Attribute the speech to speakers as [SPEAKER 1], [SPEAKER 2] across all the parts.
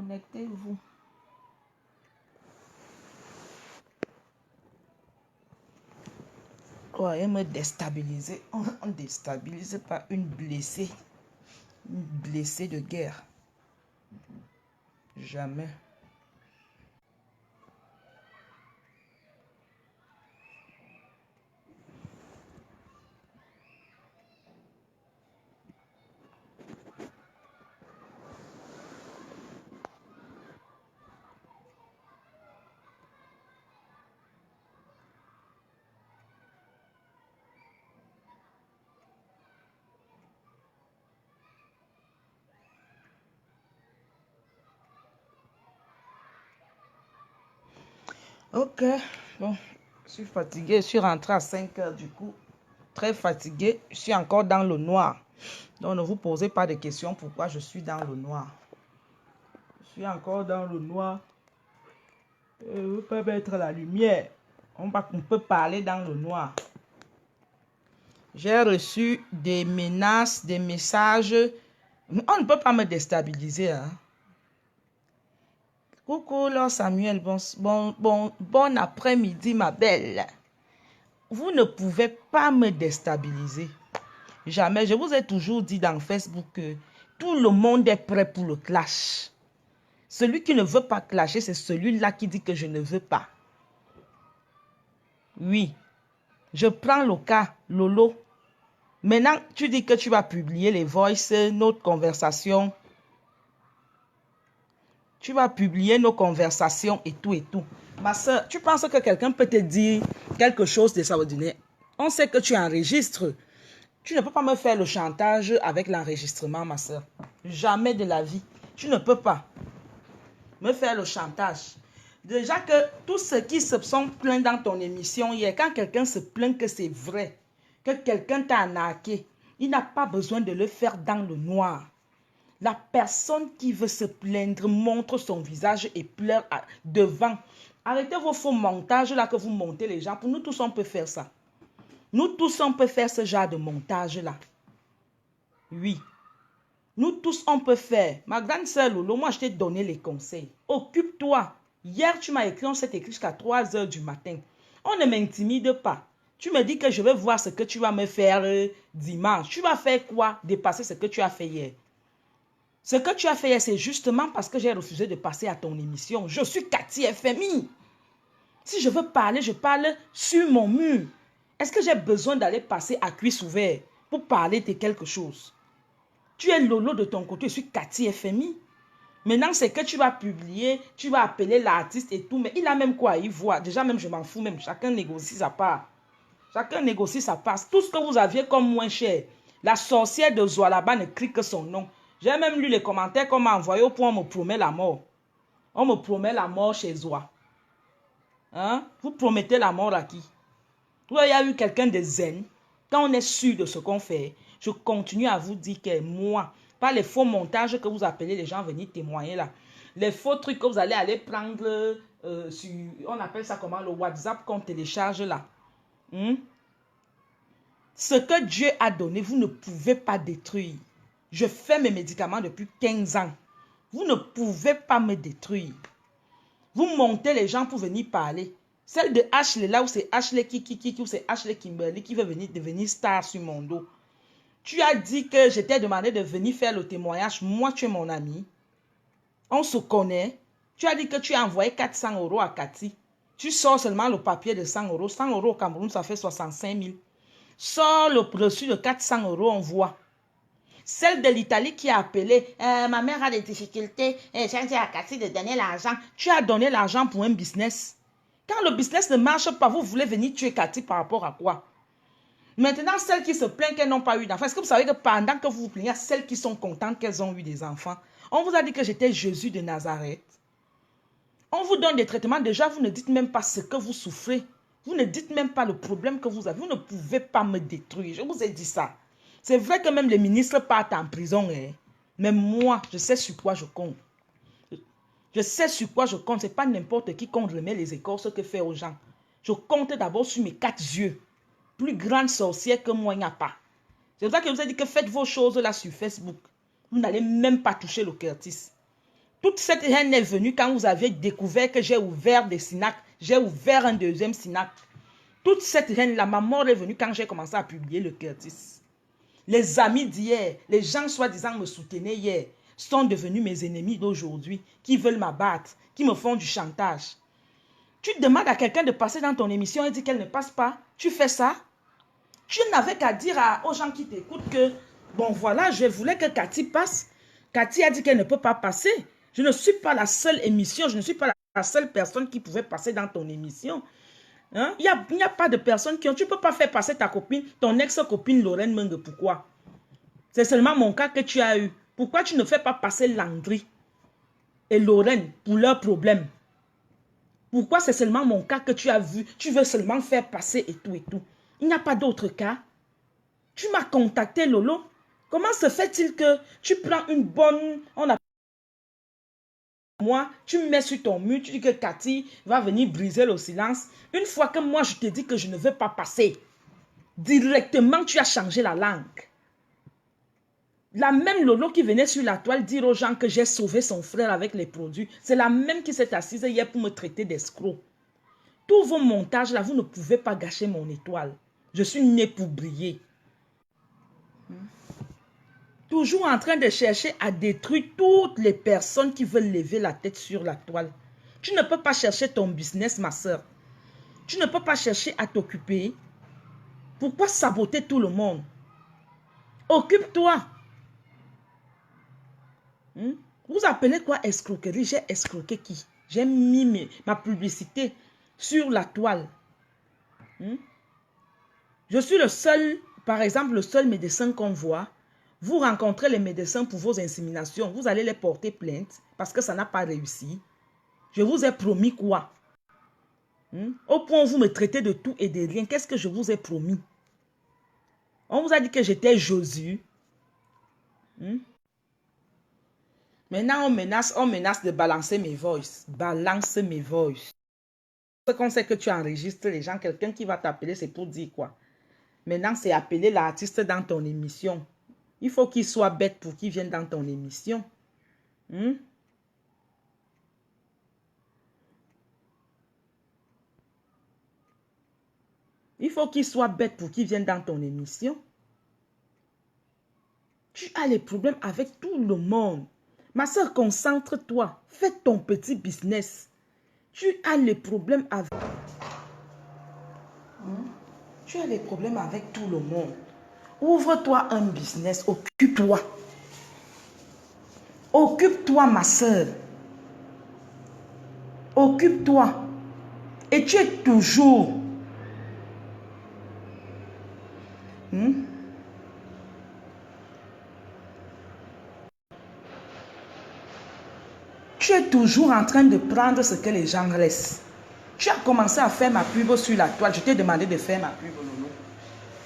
[SPEAKER 1] Connectez-vous. Croyez me déstabiliser. On ne déstabilise pas une blessée. Une blessée de guerre. Jamais. Ok, bon, je suis fatiguée, je suis rentrée à 5 heures du coup, très fatiguée, je suis encore dans le noir. Donc ne vous posez pas de questions pourquoi je suis dans le noir. Je suis encore dans le noir. Je ne veux pas mettre la lumière. On peut parler dans le noir. J'ai reçu des menaces, des messages. On ne peut pas me déstabiliser, hein. Coucou, Laure Samuel, bon après-midi, ma belle. Vous ne pouvez pas me déstabiliser. Jamais. Je vous ai toujours dit dans Facebook que tout le monde est prêt pour le clash. Celui qui ne veut pas clasher, c'est celui-là qui dit que je ne veux pas. Oui. Je prends le cas, Lolo. Maintenant, tu dis que tu vas publier les voices, notre conversation. Tu vas publier nos conversations et tout et tout. Ma soeur, tu penses que quelqu'un peut te dire quelque chose d'extraordinaire? On sait que tu enregistres. Tu ne peux pas me faire le chantage avec l'enregistrement, ma soeur. Jamais de la vie. Tu ne peux pas me faire le chantage. Déjà que tous ceux qui se sont plaints dans ton émission hier, quand quelqu'un se plaint que c'est vrai, que quelqu'un t'a arnaqué, il n'a pas besoin de le faire dans le noir. La personne qui veut se plaindre montre son visage et pleure devant. Arrêtez vos faux montages là que vous montez les gens. Pour nous tous, on peut faire ça. Nous tous, on peut faire ce genre de montage là. Oui. Nous tous, on peut faire. Ma grande sœur Lolo, moi, je t'ai donné les conseils. Occupe-toi. Hier, tu m'as écrit, on s'est écrit jusqu'à 3 heures du matin. On ne m'intimide pas. Tu me dis que je vais voir ce que tu vas me faire dimanche. Tu vas faire quoi? Dépasser ce que tu as fait hier. Ce que tu as fait hier, c'est justement parce que j'ai refusé de passer à ton émission. Je suis Cathy FMI. Si je veux parler, je parle sur mon mur. Est-ce que j'ai besoin d'aller passer à cuisse ouverte pour parler de quelque chose? Tu es Lolo de ton côté, je suis Cathy FMI. Maintenant, c'est que tu vas publier, tu vas appeler l'artiste et tout, mais il a même quoi y voir. Déjà, même je m'en fous, même chacun négocie sa part. Chacun négocie sa part. Tout ce que vous aviez comme moins cher, la sorcière de Zoa là-bas ne crie que son nom. J'ai même lu les commentaires qu'on m'a envoyés au point où on me promet la mort. On me promet la mort chez Zoa. Hein? Vous promettez la mort à qui? Il y a eu quelqu'un de zen. Quand on est sûr de ce qu'on fait, je continue à vous dire que moi, pas les faux montages que vous appelez les gens à venir témoigner là. Les faux trucs que vous allez aller prendre sur, on appelle ça comment, le WhatsApp qu'on télécharge là. Ce que Dieu a donné, vous ne pouvez pas détruire. Je fais mes médicaments depuis 15 ans. Vous ne pouvez pas me détruire. Vous montez les gens pour venir parler. Celle de Ashley, là où c'est Ashley ou c'est Ashley Kimberly qui veut venir devenir star sur mon dos. Tu as dit que je t'ai demandé de venir faire le témoignage. Moi, tu es mon ami. On se connaît. Tu as dit que tu as envoyé 400 € à Cathy. Tu sors seulement le papier de 100 €. 100 € au Cameroun, ça fait 65 000. Sors le reçu de 400 €, on voit. Celle de l'Italie qui a appelé, ma mère a des difficultés, j'ai dit à Cathy de donner l'argent. Tu as donné l'argent pour un business. Quand le business ne marche pas, vous voulez venir tuer Cathy par rapport à quoi? Maintenant, celles qui se plaignent qu'elles n'ont pas eu d'enfants, est-ce que vous savez que pendant que vous vous plaignez, il y a celles qui sont contentes qu'elles ont eu des enfants? On vous a dit que j'étais Jésus de Nazareth. On vous donne des traitements, déjà vous ne dites même pas ce que vous souffrez. Vous ne dites même pas le problème que vous avez. Vous ne pouvez pas me détruire, je vous ai dit ça. C'est vrai que même les ministres partent en prison, hein. Mais moi, je sais sur quoi je compte. Je sais sur quoi je compte. Ce n'est pas n'importe qui qu'on remet les écorces que fait aux gens. Je compte d'abord sur mes 4 yeux. Plus grande sorcière que moi, il n'y a pas. C'est pour ça que je vous ai dit que faites vos choses là sur Facebook. Vous n'allez même pas toucher le Curtis. Toute cette haine est venue quand vous aviez découvert que j'ai ouvert des SINAC. J'ai ouvert un deuxième SINAC. Toute cette haine-là, ma mort est venue quand j'ai commencé à publier le Curtis. Les amis d'hier, les gens soi-disant me soutenaient hier, sont devenus mes ennemis d'aujourd'hui, qui veulent m'abattre, qui me font du chantage. Tu demandes à quelqu'un de passer dans ton émission et dit qu'elle ne passe pas. Tu fais ça. Tu n'avais qu'à dire aux gens qui t'écoutent que, bon voilà, je voulais que Cathy passe. Cathy a dit qu'elle ne peut pas passer. Je ne suis pas la seule émission, je ne suis pas la seule personne qui pouvait passer dans ton émission. Hein? Il n'y a pas de personnes qui ont... Tu ne peux pas faire passer ta copine, ton ex-copine Lorraine Menge. Pourquoi? C'est seulement mon cas que tu as eu. Pourquoi tu ne fais pas passer Landry et Lorraine pour leurs problèmes? Pourquoi c'est seulement mon cas que tu as vu? Tu veux seulement faire passer et tout et tout. Il n'y a pas d'autre cas. Tu m'as contacté, Lolo. Comment se fait-il que tu prends une bonne... Moi, tu me mets sur ton mur, tu dis que Cathy va venir briser le silence. Une fois que moi, je te dis que je ne veux pas passer, directement, tu as changé la langue. La même Lolo qui venait sur la toile dire aux gens que j'ai sauvé son frère avec les produits, c'est la même qui s'est assise hier pour me traiter d'escroc. Tous vos montages là, vous ne pouvez pas gâcher mon étoile. Je suis née pour briller. Toujours en train de chercher à détruire toutes les personnes qui veulent lever la tête sur la toile. Tu ne peux pas chercher ton business, ma soeur. Tu ne peux pas chercher à t'occuper. Pourquoi saboter tout le monde? Occupe-toi. Vous appelez quoi escroquerie? J'ai escroqué qui? J'ai mis ma publicité sur la toile. Je suis le seul, par exemple, le seul médecin qu'on voit. Vous rencontrez les médecins pour vos inséminations. Vous allez les porter plainte parce que ça n'a pas réussi. Je vous ai promis quoi? Au point où vous me traitez de tout et de rien, qu'est-ce que je vous ai promis? On vous a dit que j'étais Josué. Maintenant, on menace de balancer mes voices. Balance mes voices. Ce qu'on sait que tu enregistres les gens, quelqu'un qui va t'appeler, c'est pour dire quoi? Maintenant, c'est appeler l'artiste dans ton émission. Il faut qu'il soit bête pour qu'il vienne dans ton émission. Il faut qu'il soit bête pour qu'il vienne dans ton émission. Tu as les problèmes avec tout le monde. Ma soeur, concentre-toi. Fais ton petit business. Tu as les problèmes avec... Tu as les problèmes avec tout le monde. Ouvre-toi un business. Occupe-toi. Occupe-toi, ma soeur. Occupe-toi. Et tu es toujours... Tu es toujours en train de prendre ce que les gens laissent. Tu as commencé à faire ma pub sur la toile. Je t'ai demandé de faire ma pub, Lolo.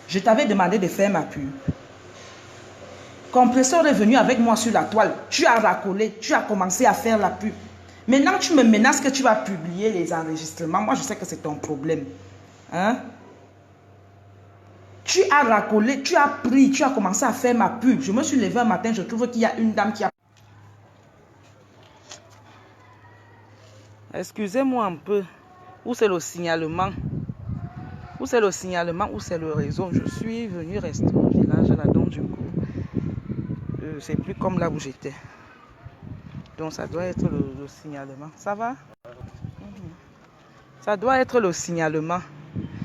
[SPEAKER 1] Je t'avais demandé de faire ma pub. Compresseur est venu avec moi sur la toile. Tu as racolé. Tu as commencé à faire la pub. Maintenant, tu me menaces que tu vas publier les enregistrements. Moi, je sais que c'est ton problème. Tu as racolé. Tu as pris. Tu as commencé à faire ma pub. Je me suis levé un matin. Je trouve qu'il y a une dame qui a... Excusez-moi un peu. Où c'est le signalement? Où c'est le signalement? Où c'est le réseau? Je suis venu rester au village là, donc du coup, c'est plus comme là où j'étais. Donc ça doit être le signalement. Ça va? Ça doit être le signalement.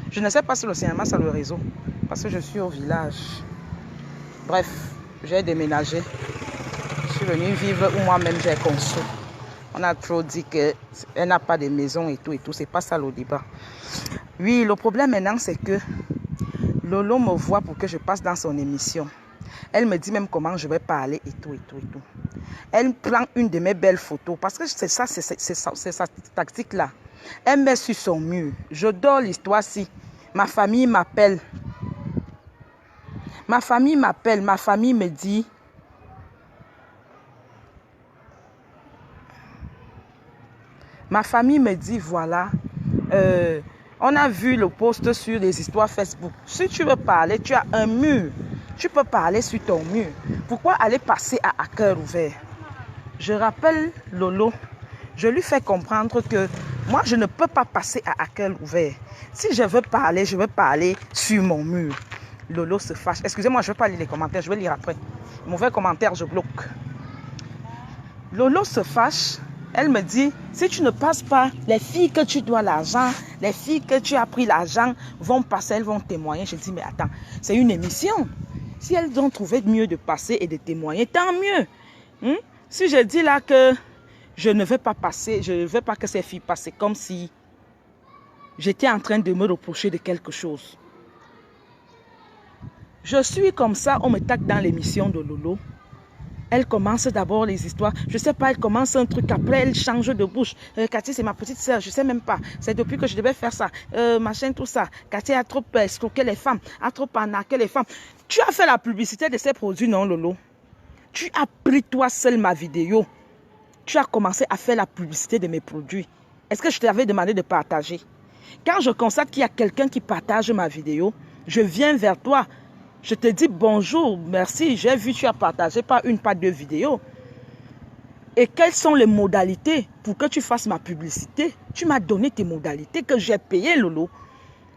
[SPEAKER 1] Je ne sais pas si le signalement c'est le réseau. Parce que je suis au village. Bref, j'ai déménagé. Je suis venue vivre où moi-même j'ai construit. On a trop dit qu'elle n'a pas de maison et tout et tout. C'est pas ça le débat. Oui, le problème maintenant, c'est que Lolo me voit pour que je passe dans son émission. Elle me dit même comment je vais parler et tout et tout et tout. Elle prend une de mes belles photos. Parce que c'est ça, c'est sa tactique-là. Elle met sur son mur. Je dors l'histoire-ci. Ma famille m'appelle. Ma famille m'appelle. Ma famille me dit... Ma famille me dit, voilà, on a vu le post sur les histoires Facebook. Si tu veux parler, tu as un mur. Tu peux parler sur ton mur. Pourquoi aller passer à cœur ouvert? Je rappelle Lolo, je lui fais comprendre que moi, je ne peux pas passer à accueil ouvert. Si je veux parler sur mon mur. Lolo se fâche. Excusez-moi, je ne vais pas lire les commentaires, je vais lire après. Mauvais commentaire, je bloque. Lolo se fâche. Elle me dit, si tu ne passes pas, les filles que tu dois l'argent, les filles que tu as pris l'argent vont passer, elles vont témoigner. Je dis, mais attends, c'est une émission. Si elles ont trouvé mieux de passer et de témoigner, tant mieux. Si je dis là que je ne vais pas passer, je ne veux pas que ces filles passent, comme si j'étais en train de me reprocher de quelque chose. Je suis comme ça, on me tape dans l'émission de Lolo. Elle commence d'abord les histoires. Je ne sais pas, elle commence un truc. Après, elle change de bouche. Cathy, c'est ma petite soeur. Je ne sais même pas. C'est depuis que je devais faire ça. Machin, tout ça. Cathy a trop escroqué les femmes. A trop arnaqué les femmes. Tu as fait la publicité de ces produits, non, Lolo? Tu as pris toi seul ma vidéo. Tu as commencé à faire la publicité de mes produits. Est-ce que je t'avais demandé de partager? Quand je constate qu'il y a quelqu'un qui partage ma vidéo, je viens vers toi. Je te dis bonjour, merci, j'ai vu que tu as partagé pas une, pas deux vidéos. Et quelles sont les modalités pour que tu fasses ma publicité? Tu m'as donné tes modalités que j'ai payées, Lolo.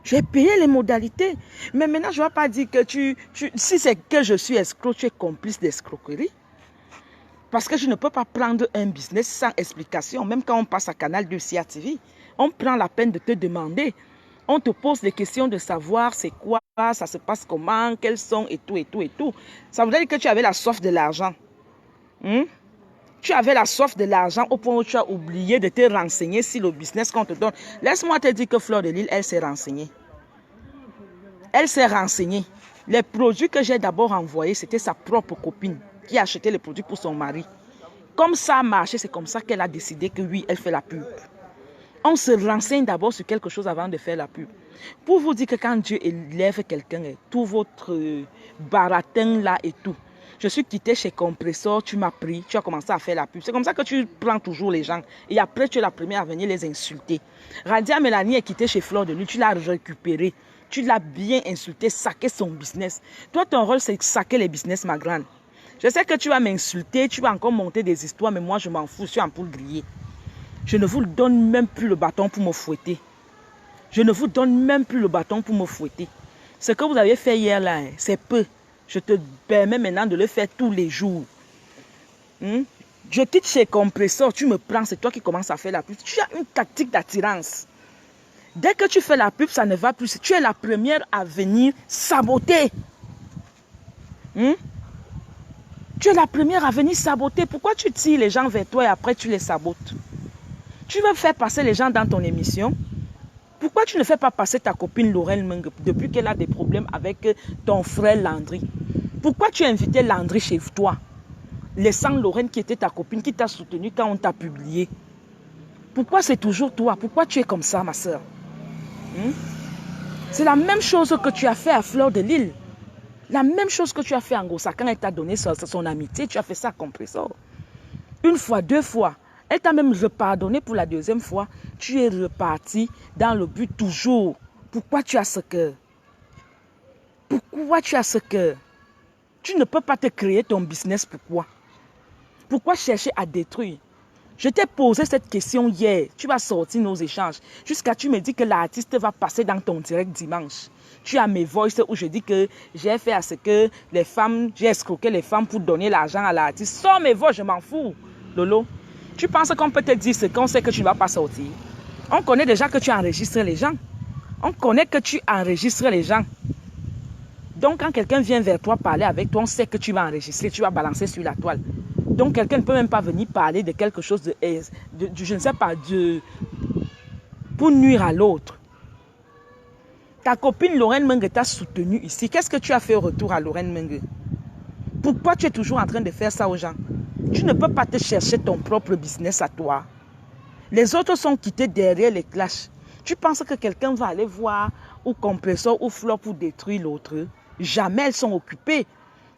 [SPEAKER 1] J'ai payé les modalités. Mais maintenant, je ne vais pas dire que si c'est que je suis escroc, tu es complice d'escroquerie. Parce que je ne peux pas prendre un business sans explication. Même quand on passe à Canal 2 CA TV, on prend la peine de te demander. On te pose des questions de savoir c'est quoi, ça se passe comment, quels sont et tout, et tout, et tout. Ça voudrait dire que tu avais la soif de l'argent. Tu avais la soif de l'argent au point où tu as oublié de te renseigner sur le business qu'on te donne. Laisse-moi te dire que Fleur de Lille, elle s'est renseignée. Elle s'est renseignée. Les produits que j'ai d'abord envoyés, c'était sa propre copine qui a acheté les produits pour son mari. Comme ça a marché, c'est comme ça qu'elle a décidé que oui, elle fait la pub. On se renseigne d'abord sur quelque chose avant de faire la pub. Pour vous dire que quand Dieu élève quelqu'un, tout votre baratin là et tout. Je suis quitté chez Compressor, tu m'as pris, tu as commencé à faire la pub. C'est comme ça que tu prends toujours les gens. Et après, tu es la première à venir les insulter. Radia Mélanie est quittée chez Fleur de Lune, tu l'as récupéré. Tu l'as bien insulté, saqué son business. Toi, ton rôle, c'est saquer les business, ma grande. Je sais que tu vas m'insulter, tu vas encore monter des histoires, mais moi, je m'en fous, je suis en poule grillée. Je ne vous donne même plus le bâton pour me fouetter. Je ne vous donne même plus le bâton pour me fouetter. Ce que vous avez fait hier là, c'est peu. Je te permets maintenant de le faire tous les jours. Je quitte chez Compressor, tu me prends, c'est toi qui commences à faire la pub. Tu as une tactique d'attirance. Dès que tu fais la pub, ça ne va plus. Tu es la première à venir saboter. Tu es la première à venir saboter. Pourquoi tu tires les gens vers toi et après tu les sabotes? Tu veux faire passer les gens dans ton émission? Pourquoi tu ne fais pas passer ta copine Lorraine Meng depuis qu'elle a des problèmes avec ton frère Landry? Pourquoi tu as invité Landry chez toi, laissant Lorraine qui était ta copine, qui t'a soutenu quand on t'a publié? Pourquoi c'est toujours toi? Pourquoi tu es comme ça, ma soeur? C'est la même chose que tu as fait à Fleur de Lille. La même chose que tu as fait à Ngossa quand elle t'a donné son amitié, tu as fait ça à Compressor. Une fois, deux fois. Elle t'a même repardonné pour la deuxième fois. Tu es reparti dans le but toujours. Pourquoi tu as ce cœur? Pourquoi tu as ce cœur? Tu ne peux pas te créer ton business. Pourquoi? Pourquoi chercher à détruire? Je t'ai posé cette question hier. Tu vas sortir nos échanges. Jusqu'à tu me dis que l'artiste va passer dans ton direct dimanche. Tu as mes voices où je dis que j'ai fait à ce que les femmes, j'ai escroqué les femmes pour donner l'argent à l'artiste. Sors mes voix, je m'en fous, Lolo. Tu penses qu'on peut te dire ce qu'on sait que tu ne vas pas sortir? On connaît déjà que tu enregistres les gens. On connaît que tu enregistres les gens. Donc, quand quelqu'un vient vers toi parler avec toi, on sait que tu vas enregistrer, tu vas balancer sur la toile. Donc, quelqu'un ne peut même pas venir parler de quelque chose de je ne sais pas, pour nuire à l'autre. Ta copine Lorraine Meng t'a soutenu ici. Qu'est-ce que tu as fait au retour à Lorraine Meng? Pourquoi tu es toujours en train de faire ça aux gens? Tu ne peux pas te chercher ton propre business à toi. Les autres sont quittés derrière les clashs. Tu penses que quelqu'un va aller voir ou Compressor ou Fleur pour détruire l'autre? Jamais. Elles sont occupées.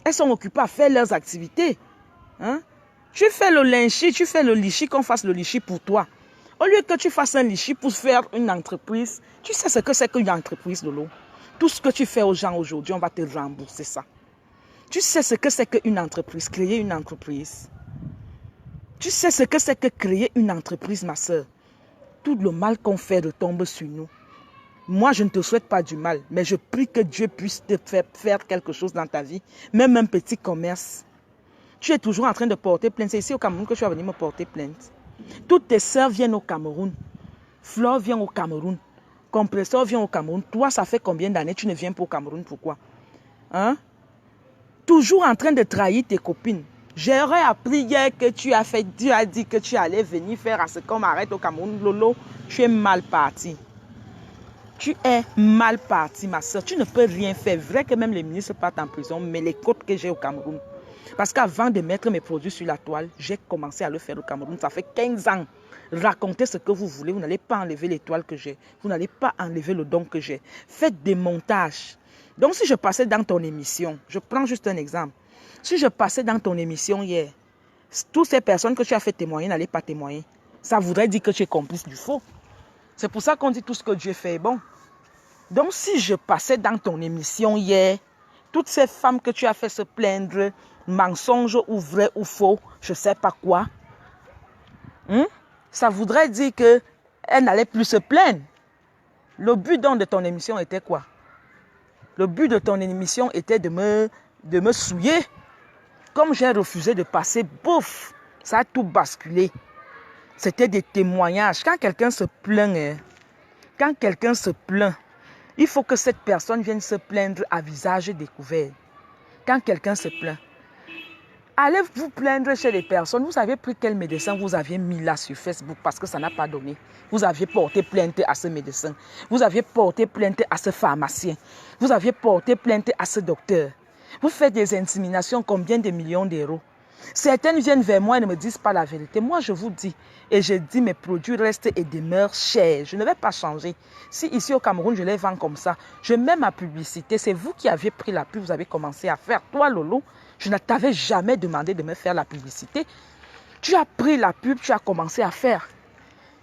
[SPEAKER 1] Elles sont occupées à faire leurs activités. Tu fais le linchi, tu fais le lichi, qu'on fasse le lichi pour toi. Au lieu que tu fasses un lichi pour faire une entreprise, tu sais ce que c'est qu'une entreprise, Lolo. Tout ce que tu fais aux gens aujourd'hui, on va te rembourser ça. Tu sais ce que c'est qu'une entreprise, créer une entreprise. Tu sais ce que c'est que créer une entreprise, ma soeur? Tout le mal qu'on fait retombe sur nous. Moi, je ne te souhaite pas du mal, mais je prie que Dieu puisse te faire quelque chose dans ta vie, même un petit commerce. Tu es toujours en train de porter plainte. C'est ici au Cameroun que tu vas venir me porter plainte. Toutes tes sœurs viennent au Cameroun. Flore vient au Cameroun. Compresseur vient au Cameroun. Toi, ça fait combien d'années tu ne viens pas au Cameroun? Pourquoi? Hein? Toujours en train de trahir tes copines. J'aurais appris hier que tu as dit que tu allais venir faire à ce qu'on m'arrête au Cameroun. Lolo, tu es mal parti. Tu es mal parti, ma soeur. Tu ne peux rien faire. Vrai que même les ministres partent en prison, mais les côtes que j'ai au Cameroun. Parce qu'avant de mettre mes produits sur la toile, j'ai commencé à le faire au Cameroun. Ça fait 15 ans. Racontez ce que vous voulez. Vous n'allez pas enlever l'étoile que j'ai. Vous n'allez pas enlever le don que j'ai. Faites des montages. Donc, si je passais dans ton émission, je prends juste un exemple. Si je passais dans ton émission hier, toutes ces personnes que tu as fait témoigner n'allaient pas témoigner. Ça voudrait dire que tu es complice du faux. C'est pour ça qu'on dit tout ce que Dieu fait est bon. Donc, si je passais dans ton émission hier, toutes ces femmes que tu as fait se plaindre, mensonges ou vrai ou faux, je ne sais pas quoi, ça voudrait dire qu'elles n'allaient plus se plaindre. Le but donc de ton émission était quoi? Le but de ton émission était de me souiller. Comme j'ai refusé de passer, bouf, ça a tout basculé. C'était des témoignages. Quand quelqu'un se plaint, il faut que cette personne vienne se plaindre à visage découvert. Quand quelqu'un se plaint, allez vous plaindre chez les personnes. Vous avez pris quel médecin vous aviez mis là sur Facebook parce que ça n'a pas donné. Vous aviez porté plainte à ce médecin. Vous aviez porté plainte à ce pharmacien. Vous aviez porté plainte à ce docteur. Vous faites des intimidations, combien de millions d'euros? Certaines viennent vers moi et ne me disent pas la vérité. Moi, je vous dis, et je dis, mes produits restent et demeurent chers. Je ne vais pas changer. Si ici au Cameroun, je les vends comme ça, je mets ma publicité. C'est vous qui avez pris la pub, vous avez commencé à faire. Toi, Lolo, je ne t'avais jamais demandé de me faire la publicité. Tu as pris la pub, tu as commencé à faire.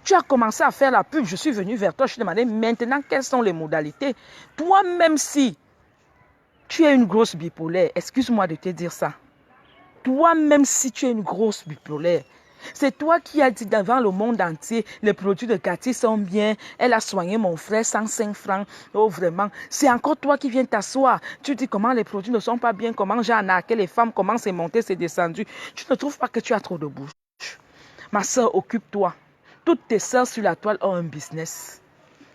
[SPEAKER 1] Tu as commencé à faire la pub, je suis venu vers toi, je te demandais maintenant quelles sont les modalités. Toi, même si tu es une grosse bipolaire, excuse-moi de te dire ça. Toi, même si tu es une grosse bipolaire, c'est toi qui as dit devant le monde entier, les produits de Cathy sont bien, elle a soigné mon frère 105 francs. Oh vraiment, c'est encore toi qui viens t'asseoir. Tu dis comment les produits ne sont pas bien, comment j'ai arnaqué les femmes, comment c'est monté, c'est descendu. Tu ne trouves pas que tu as trop de bouche. Ma soeur, occupe-toi. Toutes tes soeurs sur la toile ont un business.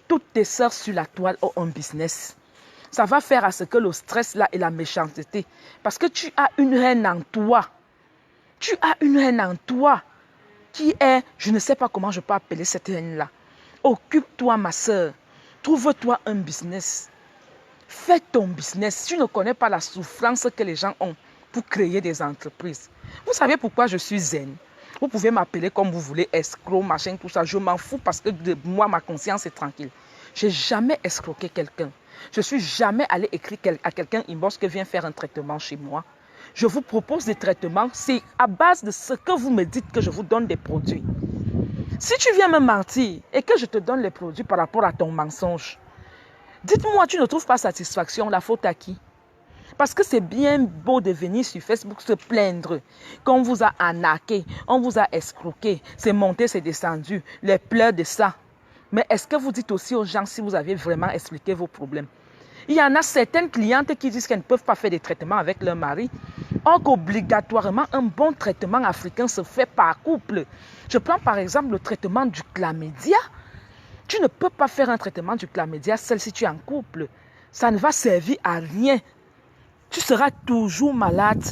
[SPEAKER 1] Toutes tes soeurs sur la toile ont un business. Ça va faire à ce que le stress là et la méchanceté. Parce que tu as une haine en toi. Tu as une haine en toi qui est, je ne sais pas comment je peux appeler cette haine-là. Occupe-toi, ma soeur. Trouve-toi un business. Fais ton business. Tu ne connais pas la souffrance que les gens ont pour créer des entreprises. Vous savez pourquoi je suis zen? Vous pouvez m'appeler comme vous voulez, escroc, machin, tout ça. Je m'en fous parce que de moi, ma conscience est tranquille. Je n'ai jamais escroqué quelqu'un. Je ne suis jamais allé écrire à quelqu'un inbox que viens faire un traitement chez moi. Je vous propose des traitements. C'est à base de ce que vous me dites que je vous donne des produits. Si tu viens me mentir et que je te donne les produits par rapport à ton mensonge, dites-moi, tu ne trouves pas satisfaction, la faute à qui? Parce que c'est bien beau de venir sur Facebook se plaindre qu'on vous a arnaqué, on vous a escroqué, c'est monté, c'est descendu, les pleurs de ça. Mais est-ce que vous dites aussi aux gens si vous avez vraiment expliqué vos problèmes? Il y en a certaines clientes qui disent qu'elles ne peuvent pas faire des traitements avec leur mari. Or qu'obligatoirement, un bon traitement africain se fait par couple. Je prends par exemple le traitement du chlamydia. Tu ne peux pas faire un traitement du chlamydia seul si tu es en couple. Ça ne va servir à rien. Tu seras toujours malade.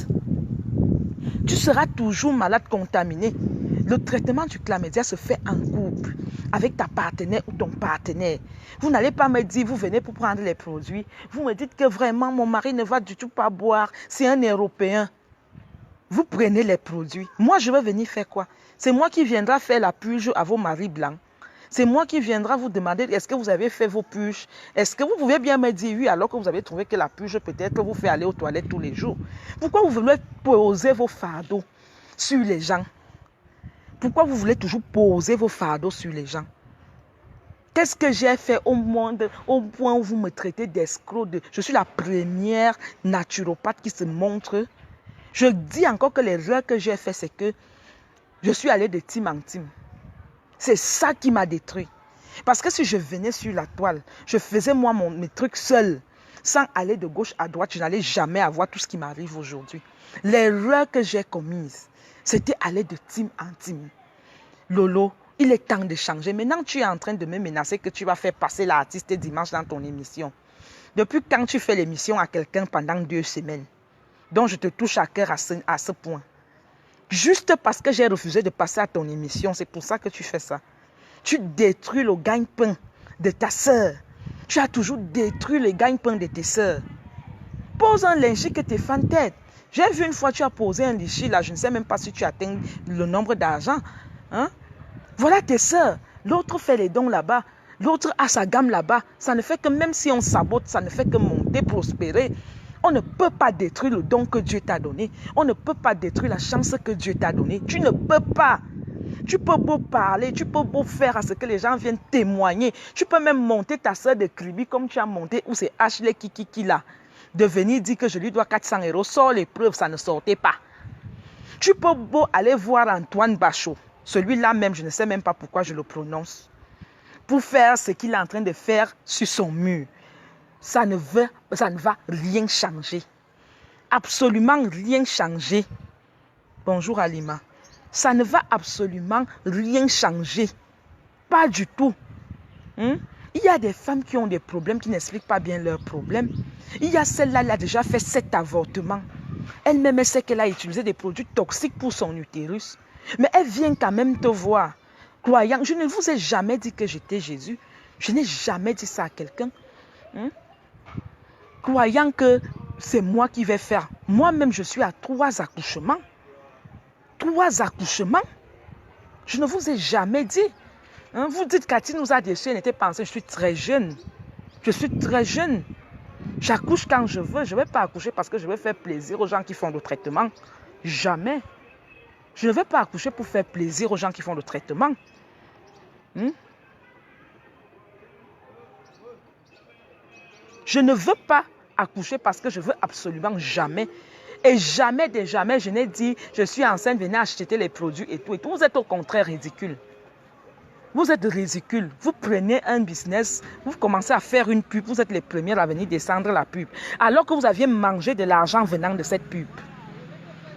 [SPEAKER 1] Tu seras toujours malade, contaminé. Le traitement du chlamydia se fait en couple, avec ta partenaire ou ton partenaire. Vous n'allez pas me dire, vous venez pour prendre les produits. Vous me dites que vraiment, mon mari ne va du tout pas boire. C'est un Européen. Vous prenez les produits. Moi, je vais venir faire quoi? C'est moi qui viendra faire la purge à vos maris blancs. C'est moi qui viendra vous demander, est-ce que vous avez fait vos purges? Est-ce que vous pouvez bien me dire oui, alors que vous avez trouvé que la purge peut-être vous fait aller aux toilettes tous les jours? Pourquoi vous voulez poser vos fardeaux sur les gens? Pourquoi vous voulez toujours poser vos fardeaux sur les gens? Qu'est-ce que j'ai fait au point où vous me traitez d'escroc? Je suis la première naturopathe qui se montre. Je dis encore que l'erreur que j'ai fait, c'est que Je suis allée de team en team. C'est ça qui m'a détruit. Parce que si je venais sur la toile, je faisais moi mes trucs seul, sans aller de gauche à droite, je n'allais jamais avoir tout ce qui m'arrive aujourd'hui. L'erreur que j'ai commise, c'était aller de team en team. Lolo, il est temps de changer. Maintenant, tu es en train de me menacer que tu vas faire passer l'artiste dimanche dans ton émission. Depuis quand tu fais l'émission à quelqu'un pendant 2 semaines, dont je te touche à cœur à ce point. Juste parce que j'ai refusé de passer à ton émission, c'est pour ça que tu fais ça. Tu détruis le gagne-pain de ta sœur. Tu as toujours détruit le gagne-pain de tes sœurs. Pose un linchi que tes fans t'aident. J'ai vu une fois tu as posé un linchi là, je ne sais même pas si tu atteins le nombre d'argent. Hein? Voilà tes sœurs. L'autre fait les dons là-bas. L'autre a sa gamme là-bas. Ça ne fait que, même si on sabote, ça ne fait que monter, prospérer. On ne peut pas détruire le don que Dieu t'a donné. On ne peut pas détruire la chance que Dieu t'a donnée. Tu ne peux pas. Tu peux beau parler, tu peux beau faire à ce que les gens viennent témoigner. Tu peux même monter ta soeur de Kribi comme tu as monté, où c'est Ashley Kiki là. De venir dire que je lui dois 400 €. Sors les preuves, ça ne sortait pas. Tu peux beau aller voir Antoine Bachot. Celui-là même, je ne sais même pas pourquoi je le prononce. Pour faire ce qu'il est en train de faire sur son mur. Ça ne va rien changer. Absolument rien changer. Bonjour Alima. Ça ne va absolument rien changer. Pas du tout. Il y a des femmes qui ont des problèmes, qui n'expliquent pas bien leurs problèmes. Il y a celle-là, elle a déjà fait 7 avortements. Elle-même, elle sait qu'elle a utilisé des produits toxiques pour son utérus. Mais elle vient quand même te voir. Croyant, je ne vous ai jamais dit que j'étais Jésus. Je n'ai jamais dit ça à quelqu'un. Croyant que c'est moi qui vais faire. Moi-même, je suis à 3 accouchements. 3 accouchements. Je ne vous ai jamais dit. Vous dites Cathy nous a déçus, elle n'était pas enceinte. Je suis très jeune. Je suis très jeune. J'accouche quand je veux. Je ne vais pas accoucher parce que je vais faire plaisir aux gens qui font le traitement. Jamais. Je ne vais pas accoucher pour faire plaisir aux gens qui font le traitement. Je ne veux pas accoucher parce que je veux absolument jamais. Et jamais de jamais, je n'ai dit, je suis enceinte, venez acheter les produits et tout. Et tout. Vous êtes au contraire ridicule. Vous êtes ridicule. Vous prenez un business, vous commencez à faire une pub, vous êtes les premiers à venir descendre la pub. Alors que vous aviez mangé de l'argent venant de cette pub.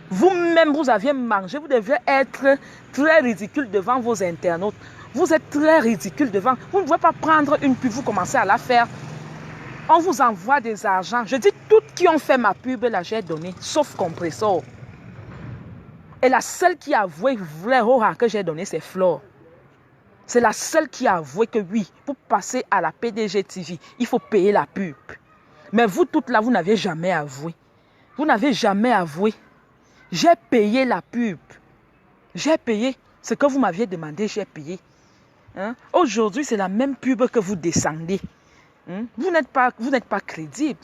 [SPEAKER 1] Vous-même, vous aviez mangé, vous deviez être très ridicule devant vos internautes. Vous êtes très ridicule devant. Vous ne pouvez pas prendre une pub, vous commencez à la faire. On vous envoie des argents. Je dis, toutes qui ont fait ma pub, là, j'ai donné, sauf Compressor. Et la seule qui a avoué vrai que j'ai donné, c'est Flore. C'est la seule qui a avoué que oui, pour passer à la PDG TV, il faut payer la pub. Mais vous toutes là, vous n'avez jamais avoué. Vous n'avez jamais avoué. J'ai payé la pub. J'ai payé ce que vous m'aviez demandé, j'ai payé. Aujourd'hui, c'est la même pub que vous descendez. Vous n'êtes pas crédible.